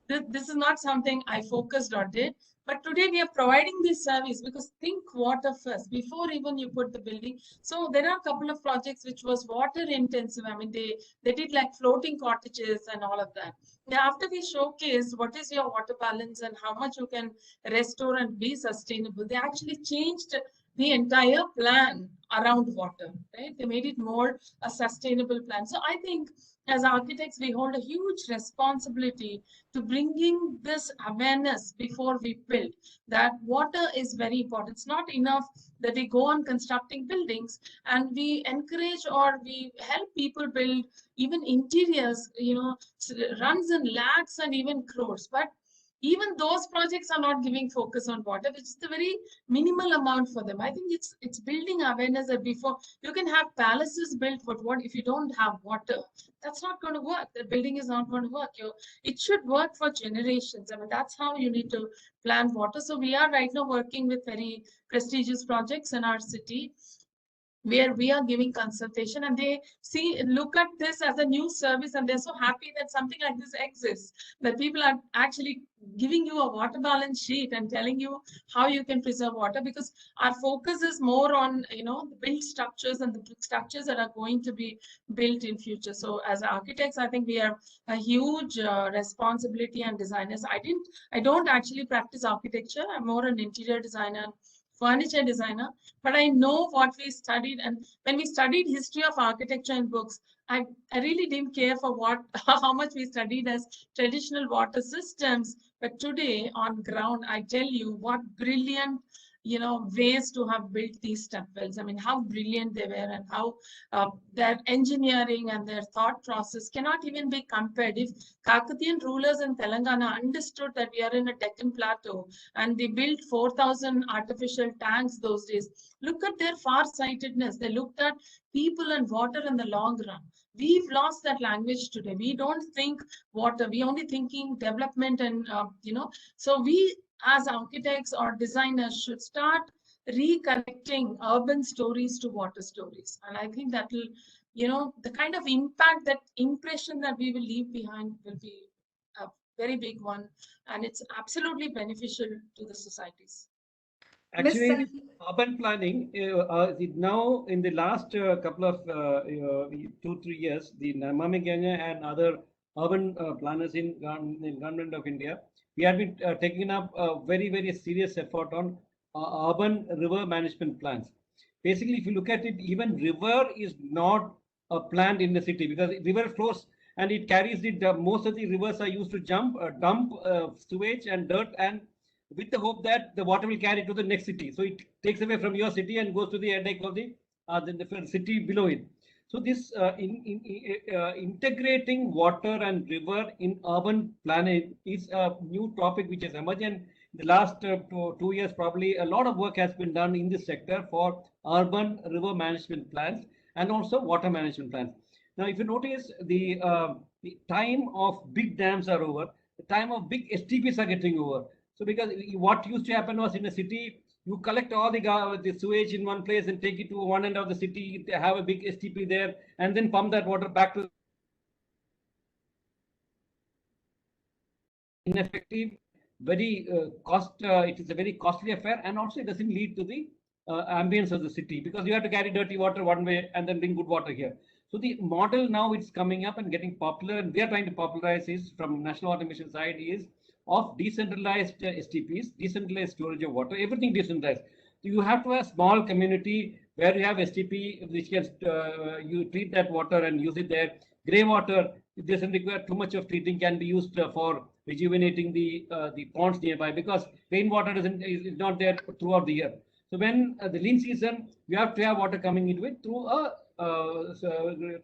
This is not something I focused or did. But today we are providing this service because think water first before even you put the building. So there are a couple of projects which was water intensive. They did like floating cottages and all of that. Now, after we showcased what is your water balance and how much you can restore and be sustainable, they actually changed the entire plan around water, right? They made it more a sustainable plan. So I think as architects, we hold a huge responsibility to bringing this awareness before we build, that water is very important. It's not enough that we go on constructing buildings and we encourage or we help people build even interiors, runs in lakhs and even crores. But even those projects are not giving focus on water, which is the very minimal amount for them. I think it's building awareness that before you can have palaces built, but what if you don't have water? That's not going to work. The building is not going to work. It should work for generations. That's how you need to plan water. So we are right now working with very prestigious projects in our city, where we are giving consultation, and they look at this as a new service, and they're so happy that something like this exists, that people are actually giving you a water balance sheet and telling you how you can preserve water, because our focus is more on the built structures and the structures that are going to be built in future. So as architects, I think we have a huge responsibility, and designers. I don't actually practice architecture. I'm more an interior designer, furniture designer, but I know what we studied. And when we studied history of architecture in books, I really didn't care for how much we studied as traditional water systems. But today on ground, I tell you what brilliant ways to have built these step wells. How brilliant they were, and how their engineering and their thought process cannot even be compared. If Kakatiyan rulers in Telangana understood that we are in a Deccan plateau and they built 4,000 artificial tanks those days, look at their far-sightedness. They looked at people and water in the long run. We've lost that language today. We don't think water. We only thinking development and, so we as architects or designers should start reconnecting urban stories to water stories. And I think that will, the kind of impact, that impression that we will leave behind will be a very big one. And it's absolutely beneficial to the societies. Actually, urban planning, now in the last couple of 2-3 years, the Namami Gange and other urban planners in Government of India, we have been taking up a very, very serious effort on urban river management plans. Basically, if you look at it, even river is not planned in the city because river flows and it carries the most of the rivers are used to dump sewage and dirt, and with the hope that the water will carry to the next city. So it takes away from your city and goes to the headache of the city below it. So this integrating water and river in urban planning is a new topic which has emerged. And in the last 2 years, probably a lot of work has been done in this sector for urban river management plans and also water management plans. Now, if you notice, the time of big dams are over, the time of big STPs are getting over. So because what used to happen was in a city, you collect all the sewage in one place and take it to one end of the city, have a big STP there, and then pump that water back to ineffective, very it is a very costly affair, and also it doesn't lead to the ambience of the city because you have to carry dirty water one way and then bring good water here. So the model now it's coming up and getting popular, and we are trying to popularize is from National Water Mission side is of decentralized STPs, decentralized storage of water, everything decentralized. You have to have a small community where you have STP, which can you treat that water and use it there. Grey water, it doesn't require too much of treating, can be used for rejuvenating the ponds nearby because rainwater is not there throughout the year. So when the lean season, you have to have water coming into it through a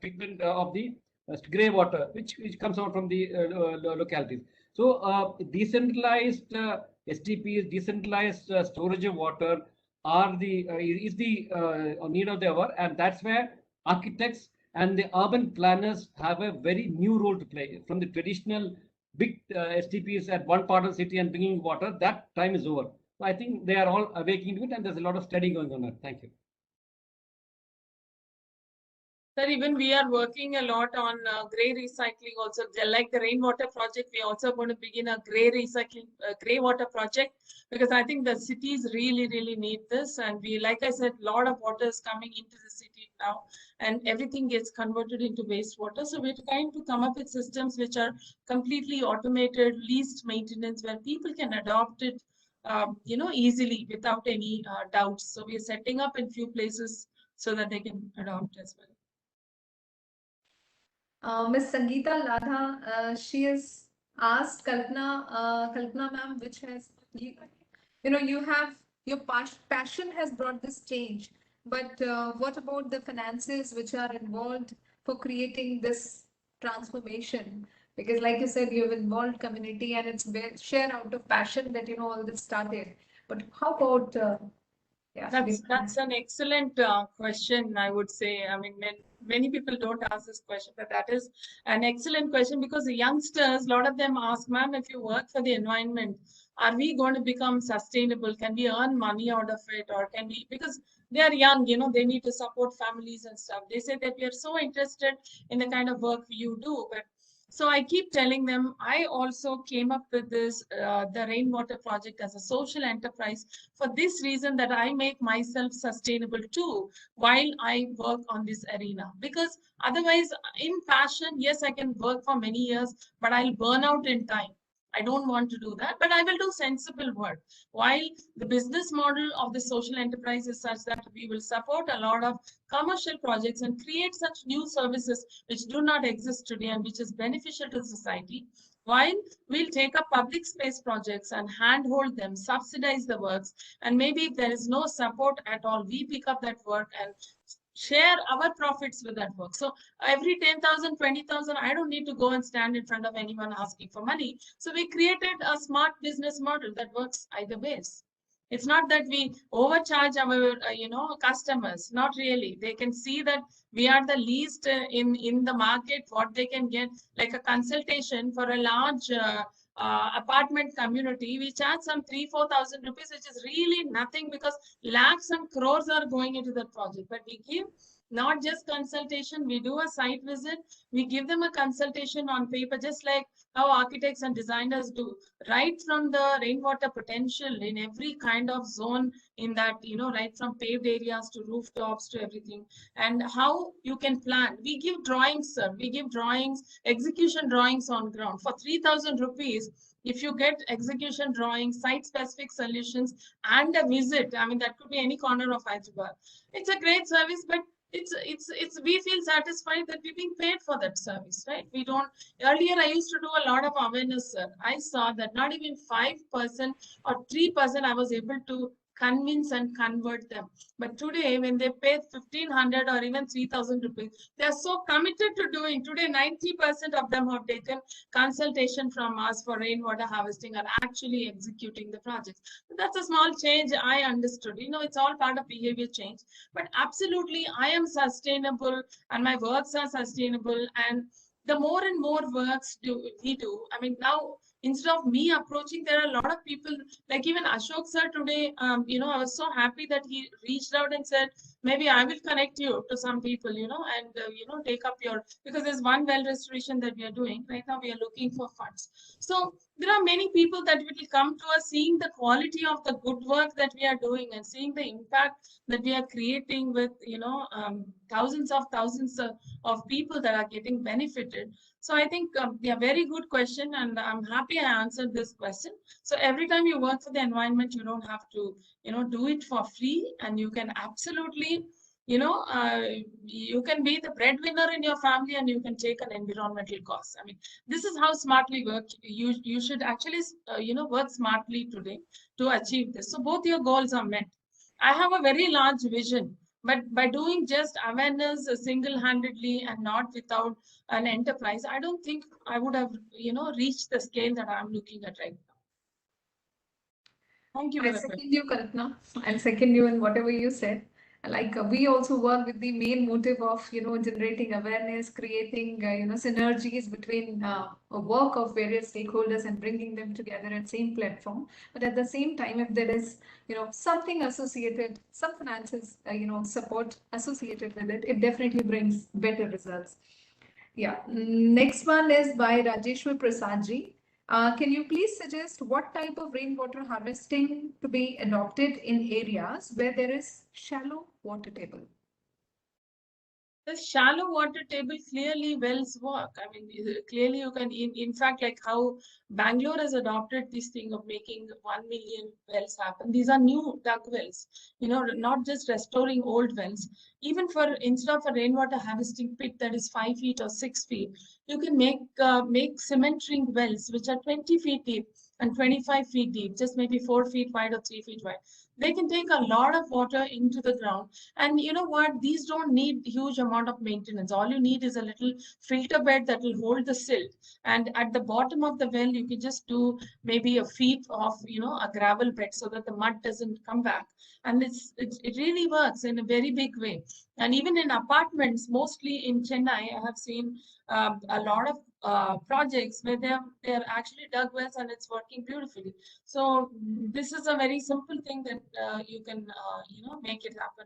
treatment of the grey water, which comes out from the localities. So decentralized STPs, decentralized storage of water are is the need of the hour, and that's where architects and the urban planners have a very new role to play. From the traditional big STPs at one part of the city and bringing water, that time is over. So I think they are all awakening to it, and there's a lot of study going on there. Thank you. Sir, even we are working a lot on grey recycling also. Like the rainwater project, we are also going to begin a grey recycling, grey water project, because I think the cities really, really need this. And we, like I said, a lot of water is coming into the city now, and everything gets converted into wastewater. So we're trying to come up with systems which are completely automated, least maintenance, where people can adopt it, easily without any doubts. So we're setting up in few places so that they can adopt as well. Miss Sangeeta Ladha, she has asked Kalpana ma'am, which has, your passion has brought this change, but what about the finances which are involved for creating this transformation? Because like you said, you've involved community and it's share out of passion that, all this started. But how about, That's an excellent question, I would say. I mean, many people don't ask this question, but that is an excellent question because the youngsters, a lot of them ask, ma'am, if you work for the environment, are we going to become sustainable? Can we earn money out of it? Or can we, because they are young, they need to support families and stuff. They say that we are so interested in the kind of work you do, but so I keep telling them, I also came up with this, the rainwater project as a social enterprise for this reason that I make myself sustainable too while I work on this arena. Because otherwise, in passion, yes, I can work for many years, but I'll burn out in time. I don't want to do that, but I will do sensible work. While the business model of the social enterprise is such that we will support a lot of commercial projects and create such new services which do not exist today and which is beneficial to society, while we'll take up public space projects and handhold them, subsidize the works, and maybe if there is no support at all, we pick up that work and share our profits with that work. So every 10,000, 20,000, I don't need to go and stand in front of anyone asking for money. So we created a smart business model that works either ways. It's not that we overcharge our, customers. Not really. They can see that we are the least in the market. What they can get, like a consultation for a large apartment community, we charge some 3,000-4,000 rupees, which is really nothing because lakhs and crores are going into the project. But we give not just consultation. We do a site visit. We give them a consultation on paper, just like how architects and designers do, right from the rainwater potential in every kind of zone in that, right from paved areas to rooftops to everything, and how you can plan. We give drawings, sir. We give drawings, execution drawings on ground. For 3,000 rupees, if you get execution drawings, site-specific solutions, and a visit, I mean, that could be any corner of Hyderabad. It's a great service, but it's we feel satisfied that we're being paid for that service, right? We don't. Earlier, I used to do a lot of awareness, sir. I saw that not even 5% or 3% I was able to convince and convert them. But today, when they pay 1,500 or even 3,000 rupees, they are so committed to doing. Today, 90% of them have taken consultation from us for rainwater harvesting, are actually executing the projects. That's a small change, I understood. It's all part of behavior change. But absolutely, I am sustainable and my works are sustainable. And the more and more works we do, I mean, now, instead of me approaching, there are a lot of people, like even Ashok sir today, I was so happy that he reached out and said, maybe I will connect you to some people, and, take up because there's one well restoration that we are doing. Right now, we are looking for funds. So there are many people that will come to us seeing the quality of the good work that we are doing and seeing the impact that we are creating with, thousands of people that are getting benefited. So I think, yeah, very good question, and I'm happy I answered this question. So every time you work for the environment, you don't have to, do it for free, and you can absolutely, you can be the breadwinner in your family, and you can take an environmental cost. I mean, this is how smartly work. You should actually, work smartly today to achieve this. So both your goals are met. I have a very large vision, but by doing just awareness single-handedly and not without an enterprise, I don't think I would have, reached the scale that I'm looking at right now. Thank you. I second you, Kalpana. I'll second you in whatever you said. Like we also work with the main motive of generating awareness, creating synergies between work of various stakeholders and bringing them together at same platform. But at the same time, if there is something associated, some finances support associated with it, it definitely brings better results. Yeah. Next one is by Rajeshwar Prasadji. Can you please suggest what type of rainwater harvesting to be adopted in areas where there is shallow water table? The shallow water table, clearly wells work. I mean, clearly you can, in fact, like how Bangalore has adopted this thing of making 1 million wells happen. These are new dug wells, not just restoring old wells. Even instead of a rainwater harvesting pit that is 5 feet or 6 feet, you can make cement ring wells, which are 20 feet deep and 25 feet deep, just maybe 4 feet wide or 3 feet wide. They can take a lot of water into the ground. And you know what? These don't need huge amount of maintenance. All you need is a little filter bed that will hold the silt. And at the bottom of the well, you can just do maybe a feet of, a gravel bed so that the mud doesn't come back. And it really works in a very big way. And even in apartments, mostly in Chennai, I have seen a lot of projects where they're actually dug wells and it's working beautifully. So this is a very simple thing that you can make it happen,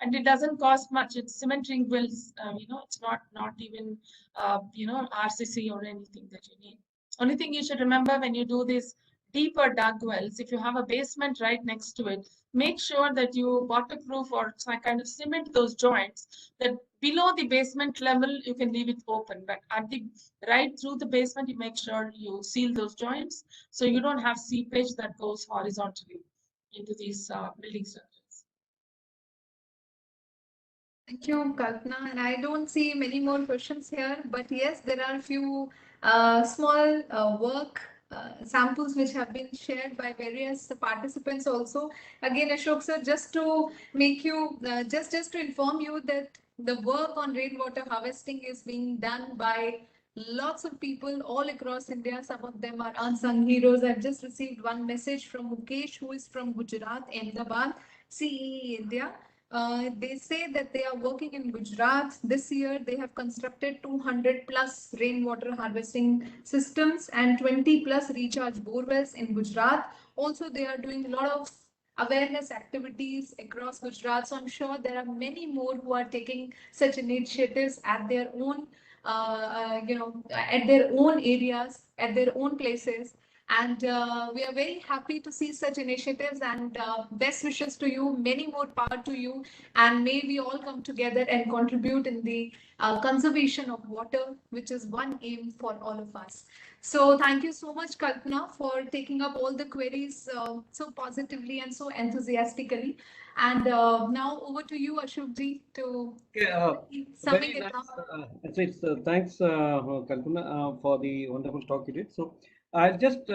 and it doesn't cost much. It's cement ring wells. It's not even RCC or anything that you need. Only thing you should remember when you do this deeper dug wells, if you have a basement right next to it, make sure that you waterproof or kind of cement those joints, that below the basement level you can leave it open, but at the right through the basement you make sure you seal those joints so you don't have seepage that goes horizontally into these building structures. Thank you, Kalpana. And I don't see many more questions here, but yes, there are a few small work samples which have been shared by various participants also. Again, Ashok sir, just to make you, just to inform you that the work on rainwater harvesting is being done by lots of people all across India. Some of them are unsung heroes. I've just received one message from Mukesh, who is from Gujarat, Ahmedabad, CEE India. They say that they are working in Gujarat. This year, they have constructed 200 plus rainwater harvesting systems and 20 plus recharge bore wells in Gujarat. Also, they are doing a lot of awareness activities across Gujarat. So I'm sure there are many more who are taking such initiatives at their own, at their own areas, at their own places. And we are very happy to see such initiatives, and best wishes to you, many more power to you, and may we all come together and contribute in the conservation of water, which is one aim for all of us. So thank you so much, Kalpana, for taking up all the queries so positively and so enthusiastically. And now over to you, Ashokji, to summing Very it nice. up. Thanks, Kalpana, for the wonderful talk you did. So I'll just,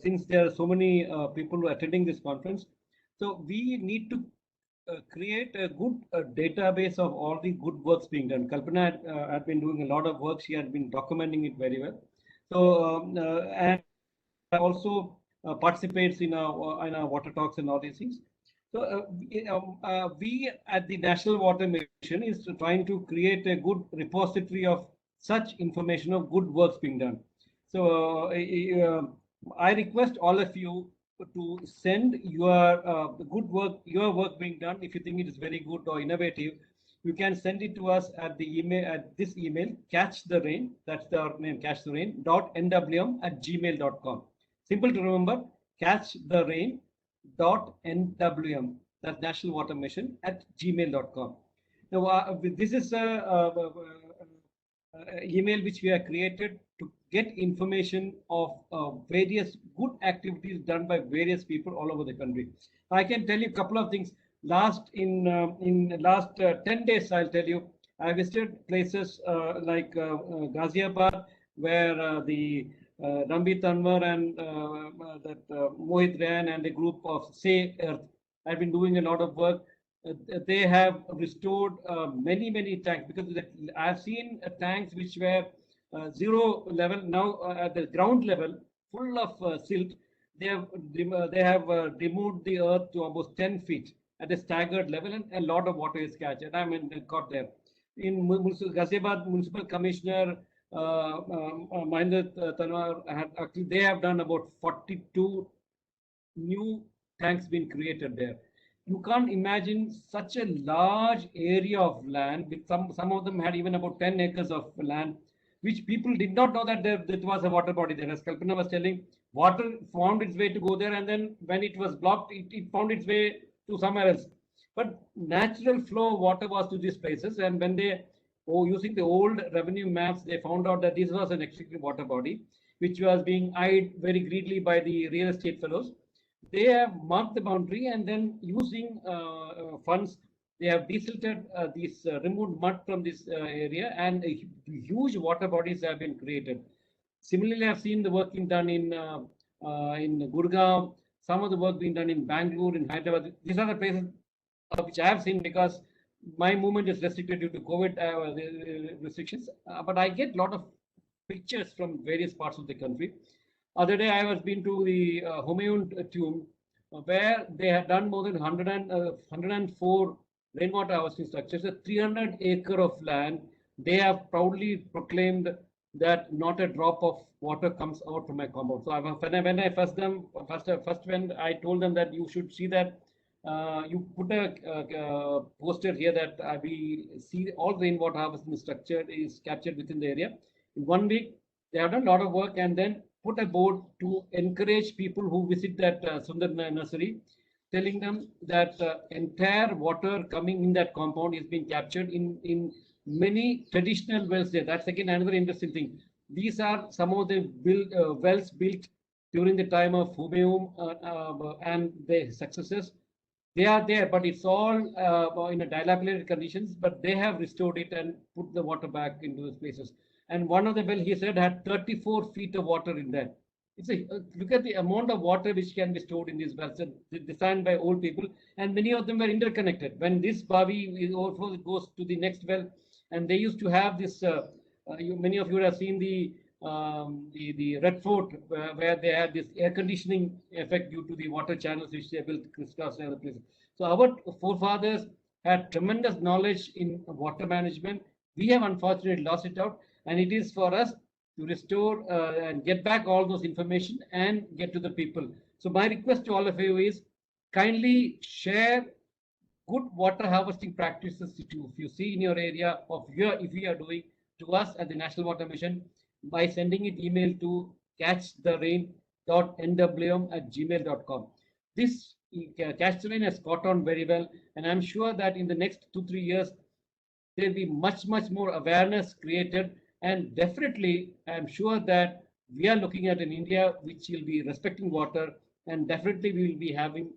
since there are so many people who are attending this conference, so we need to create a good database of all the good works being done. Kalpana had been doing a lot of work. She had been documenting it very well. So, and also participates in our water talks and all these things. So we at the National Water Mission is trying to create a good repository of such information of good works being done. So I request all of you to send your good work, your work being done. If you think it is very good or innovative, you can send it to us at the email, at this email, catch the rain. That's our name, catch the rain .nwm@gmail.com. Simple to remember, catch the rain .nwm, that's National Water Mission @gmail.com. Now, this is a email which we have created to get information of various good activities done by various people all over the country. I can tell you a couple of things. Last 10 days, I'll tell you, I visited places like Ghaziabad, where the Rambi Tanwar and Mohit Rayan and a group of Say Earth have been doing a lot of work. They have restored many tanks, because I've seen tanks which were zero level, now at the ground level, full of silt. They have removed the earth to almost 10 feet at a staggered level, and a lot of water is captured. I mean, it got there. In Ghaziabad Municipal Commissioner Mahendra Tanwar had actually, they have done about 42 new tanks being created there. You can't imagine such a large area of land, with some of them had even about 10 acres of land, which people did not know that there was a water body there. As Kalpana was telling, water found its way to go there, and then when it was blocked, it found its way to somewhere else. But natural flow of water was to these places, and when they, using the old revenue maps, they found out that this was an excessive water body, which was being eyed very greedily by the real estate fellows. They have marked the boundary, and then using funds, they have desilted these removed mud from this area, and huge water bodies have been created. Similarly, I've seen the work being done in Gurgaon, some of the work being done in Bangalore, in Hyderabad. These are the places which I have seen, because my movement is restricted due to COVID restrictions. But I get a lot of pictures from various parts of the country. Other day, I was been to the Humayun tomb, where they had done more than 104 rainwater harvesting structures, a 300 acre of land. They have proudly proclaimed that not a drop of water comes out from my compound. So when I first when I told them that you should see that, you put a poster here that we see all rainwater harvesting structure is captured within the area. In 1 week, they have done a lot of work, and then put a board to encourage people who visit that Sundar nursery, telling them that entire water coming in that compound is being captured in many traditional wells there. That's again another interesting thing. These are some of the wells built during the time of Humayun and their successors. They are there, but it's all in a dilapidated conditions, but they have restored it and put the water back into those places. And one of the well, he said, had 34 feet of water in there. It's look at the amount of water which can be stored in these wells, designed by old people, and many of them were interconnected. When this Bavi overflows, it goes to the next well, and they used to have this. Many of you have seen the Red Fort, where they had this air conditioning effect due to the water channels which they built crisscross and other places. So our forefathers had tremendous knowledge in water management. We have unfortunately lost it out, and it is for us to restore and get back all those information and get to the people. So my request to all of you is, kindly share good water harvesting practices if you see in your area of your if you are doing to us at the National Water Mission by sending it email to catchtherain.nwm@gmail.com. This Catch the Rain has caught on very well, and I'm sure that in the next 2-3 years there will be much more awareness created, and definitely I'm sure that we are looking at an India which will be respecting water, and definitely we will be having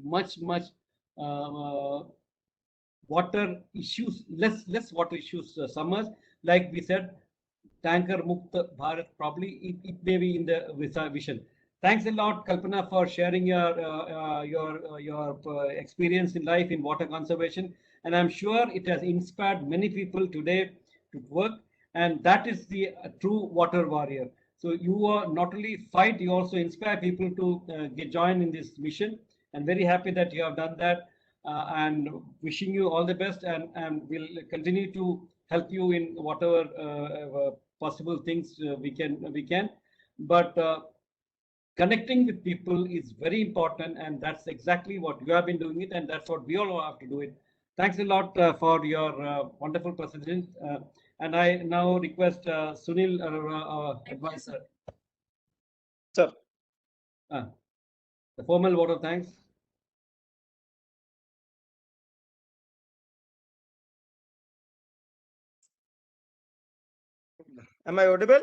much uh, water issues, less water issues summers. Like we said, tanker Mukt Bharat, probably it may be in the vision. Thanks a lot, Kalpana, for sharing your experience in life in water conservation, and I'm sure it has inspired many people today to work, and that is the true water warrior. So you are not only fight, you also inspire people to get join in this mission, and very happy that you have done that, and wishing you all the best, and we'll continue to help you in whatever possible things we can. But connecting with people is very important, and that's exactly what you have been doing it, and that's what we all have to do it. Thanks a lot for your wonderful presentation, and I now request Sunil, our advisor, Sir, the formal vote of thanks. am I audible?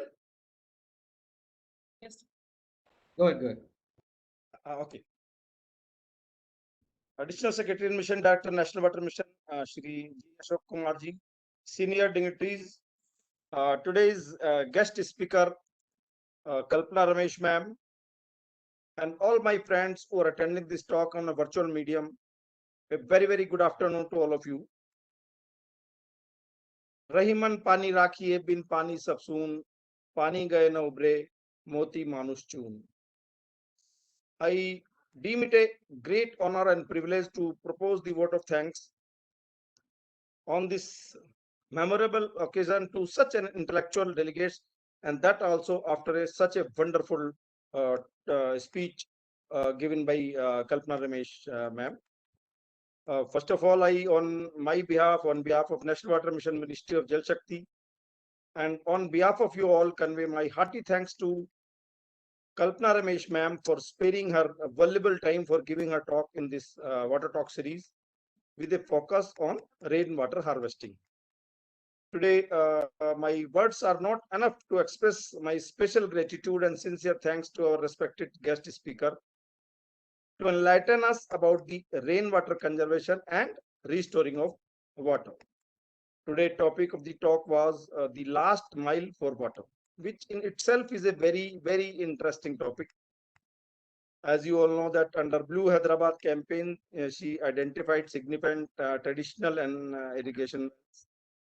Yes. Go ahead. Okay. Additional Secretary and Mission Director, National Water Mission, Shri G. Ashok Kumar ji, senior dignitaries, today's guest speaker, Kalpana Ramesh ma'am, and all my friends who are attending this talk on a virtual medium. A very good afternoon to all of you. Rahiman pani rakhiye bin pani sabsoon, pani gaye na ubre, moti manush choon. I deem it a great honor and privilege to propose the vote of thanks on this memorable occasion to such an intellectual delegates, and that also after such a wonderful speech given by Kalpana Ramesh ma'am. First of all, I on behalf of National Water Mission, Ministry of Jal Shakti, and on behalf of you all, convey my hearty thanks to Kalpana Ramesh ma'am for sparing her valuable time for giving her talk in this water talk series with a focus on rainwater harvesting. Today, my words are not enough to express my special gratitude and sincere thanks to our respected guest speaker to enlighten us about the rainwater conservation and restoring of water. Today's topic of the talk was the last mile for water, which in itself is a very interesting topic. As you all know that under Blue Hyderabad campaign, she identified significant traditional and irrigation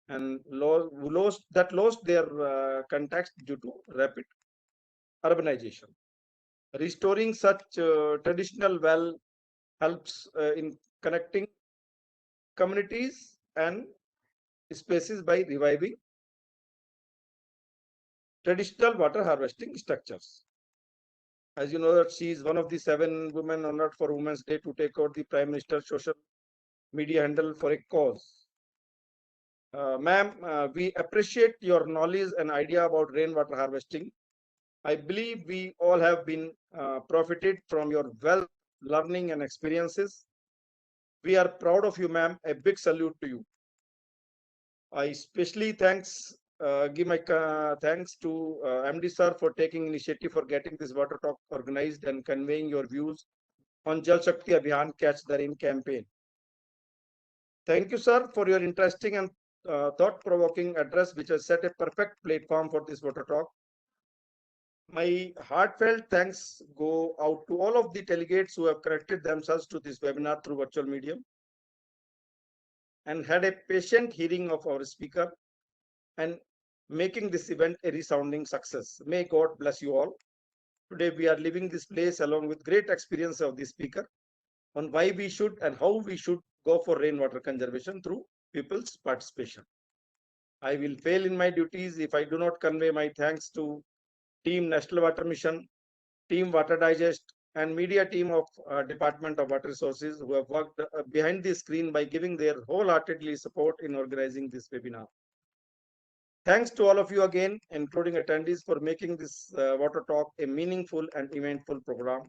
and lost their context due to rapid urbanization. Restoring such traditional well helps in connecting communities and spaces by reviving traditional water harvesting structures. As you know that she is one of the 7 women honored for Women's Day to take out the Prime Minister's social media handle for a cause. Ma'am, we appreciate your knowledge and idea about rainwater harvesting. I believe we all have been profited from your wealth, learning and experiences. We are proud of you, ma'am. A big salute to you. I especially give my thanks to MD sir for taking initiative for getting this water talk organized and conveying your views on Jal Shakti Abhiyan Catch the Rain campaign. Thank you, sir, for your interesting and thought-provoking address, which has set a perfect platform for this water talk. My heartfelt thanks go out to all of the delegates who have connected themselves to this webinar through virtual medium and had a patient hearing of our speaker and making this event a resounding success. May God bless you all. Today we are leaving this place along with great experience of the speaker on why we should and how we should go for rainwater conservation through people's participation. I will fail in my duties if I do not convey my thanks to Team National Water Mission, Team Water Digest, and media team of Department of Water Resources who have worked behind the screen by giving their wholeheartedly support in organizing this webinar. Thanks to all of you again, including attendees, for making this Water Talk a meaningful and eventful program.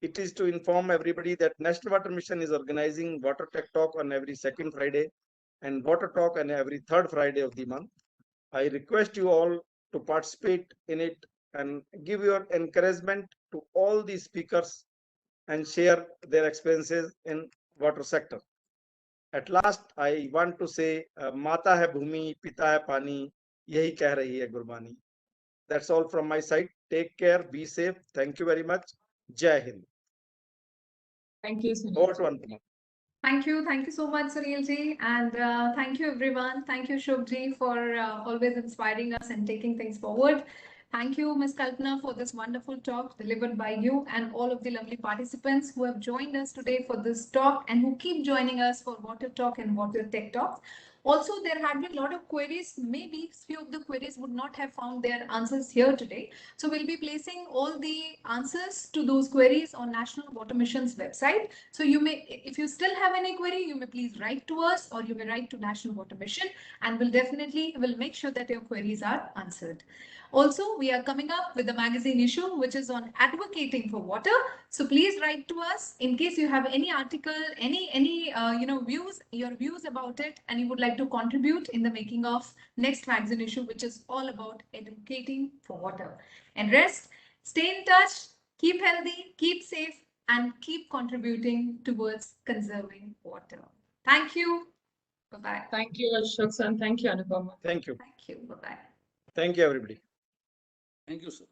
It is to inform everybody that National Water Mission is organizing Water Tech Talk on every second Friday and Water Talk on every third Friday of the month. I request you all to participate in it and give your encouragement to all the speakers and share their experiences in water sector. At last, I want to say, Mata hai bhumi, Pita hai pani, yahi keh rahi hai Gurbani. That's all from my side. Take care, be safe. Thank you very much. Jai Hind. Thank you, Sunil. Over to Anupama. Thank you so much, Sunil ji, and thank you everyone. Thank you, Shubh ji, for always inspiring us and taking things forward. Thank you, Ms. Kalpana, for this wonderful talk delivered by you and all of the lovely participants who have joined us today for this talk and who keep joining us for Water Talk and Water Tech Talk. Also, there had been a lot of queries. Maybe few of the queries would not have found their answers here today. So we'll be placing all the answers to those queries on National Water Mission's website. So you may, if you still have any query, you may please write to us or you may write to National Water Mission, and we'll make sure that your queries are answered. Also, we are coming up with a magazine issue which is on advocating for water. So please write to us in case you have any article, any views about it, and you would like to contribute in the making of next magazine issue, which is all about educating for water. And rest, stay in touch, keep healthy, keep safe, and keep contributing towards conserving water. Thank you. Bye-bye. Thank you, Ashok, and thank you, Anupama. Thank you. Thank you. Bye-bye. Thank you, everybody. Thank you, sir.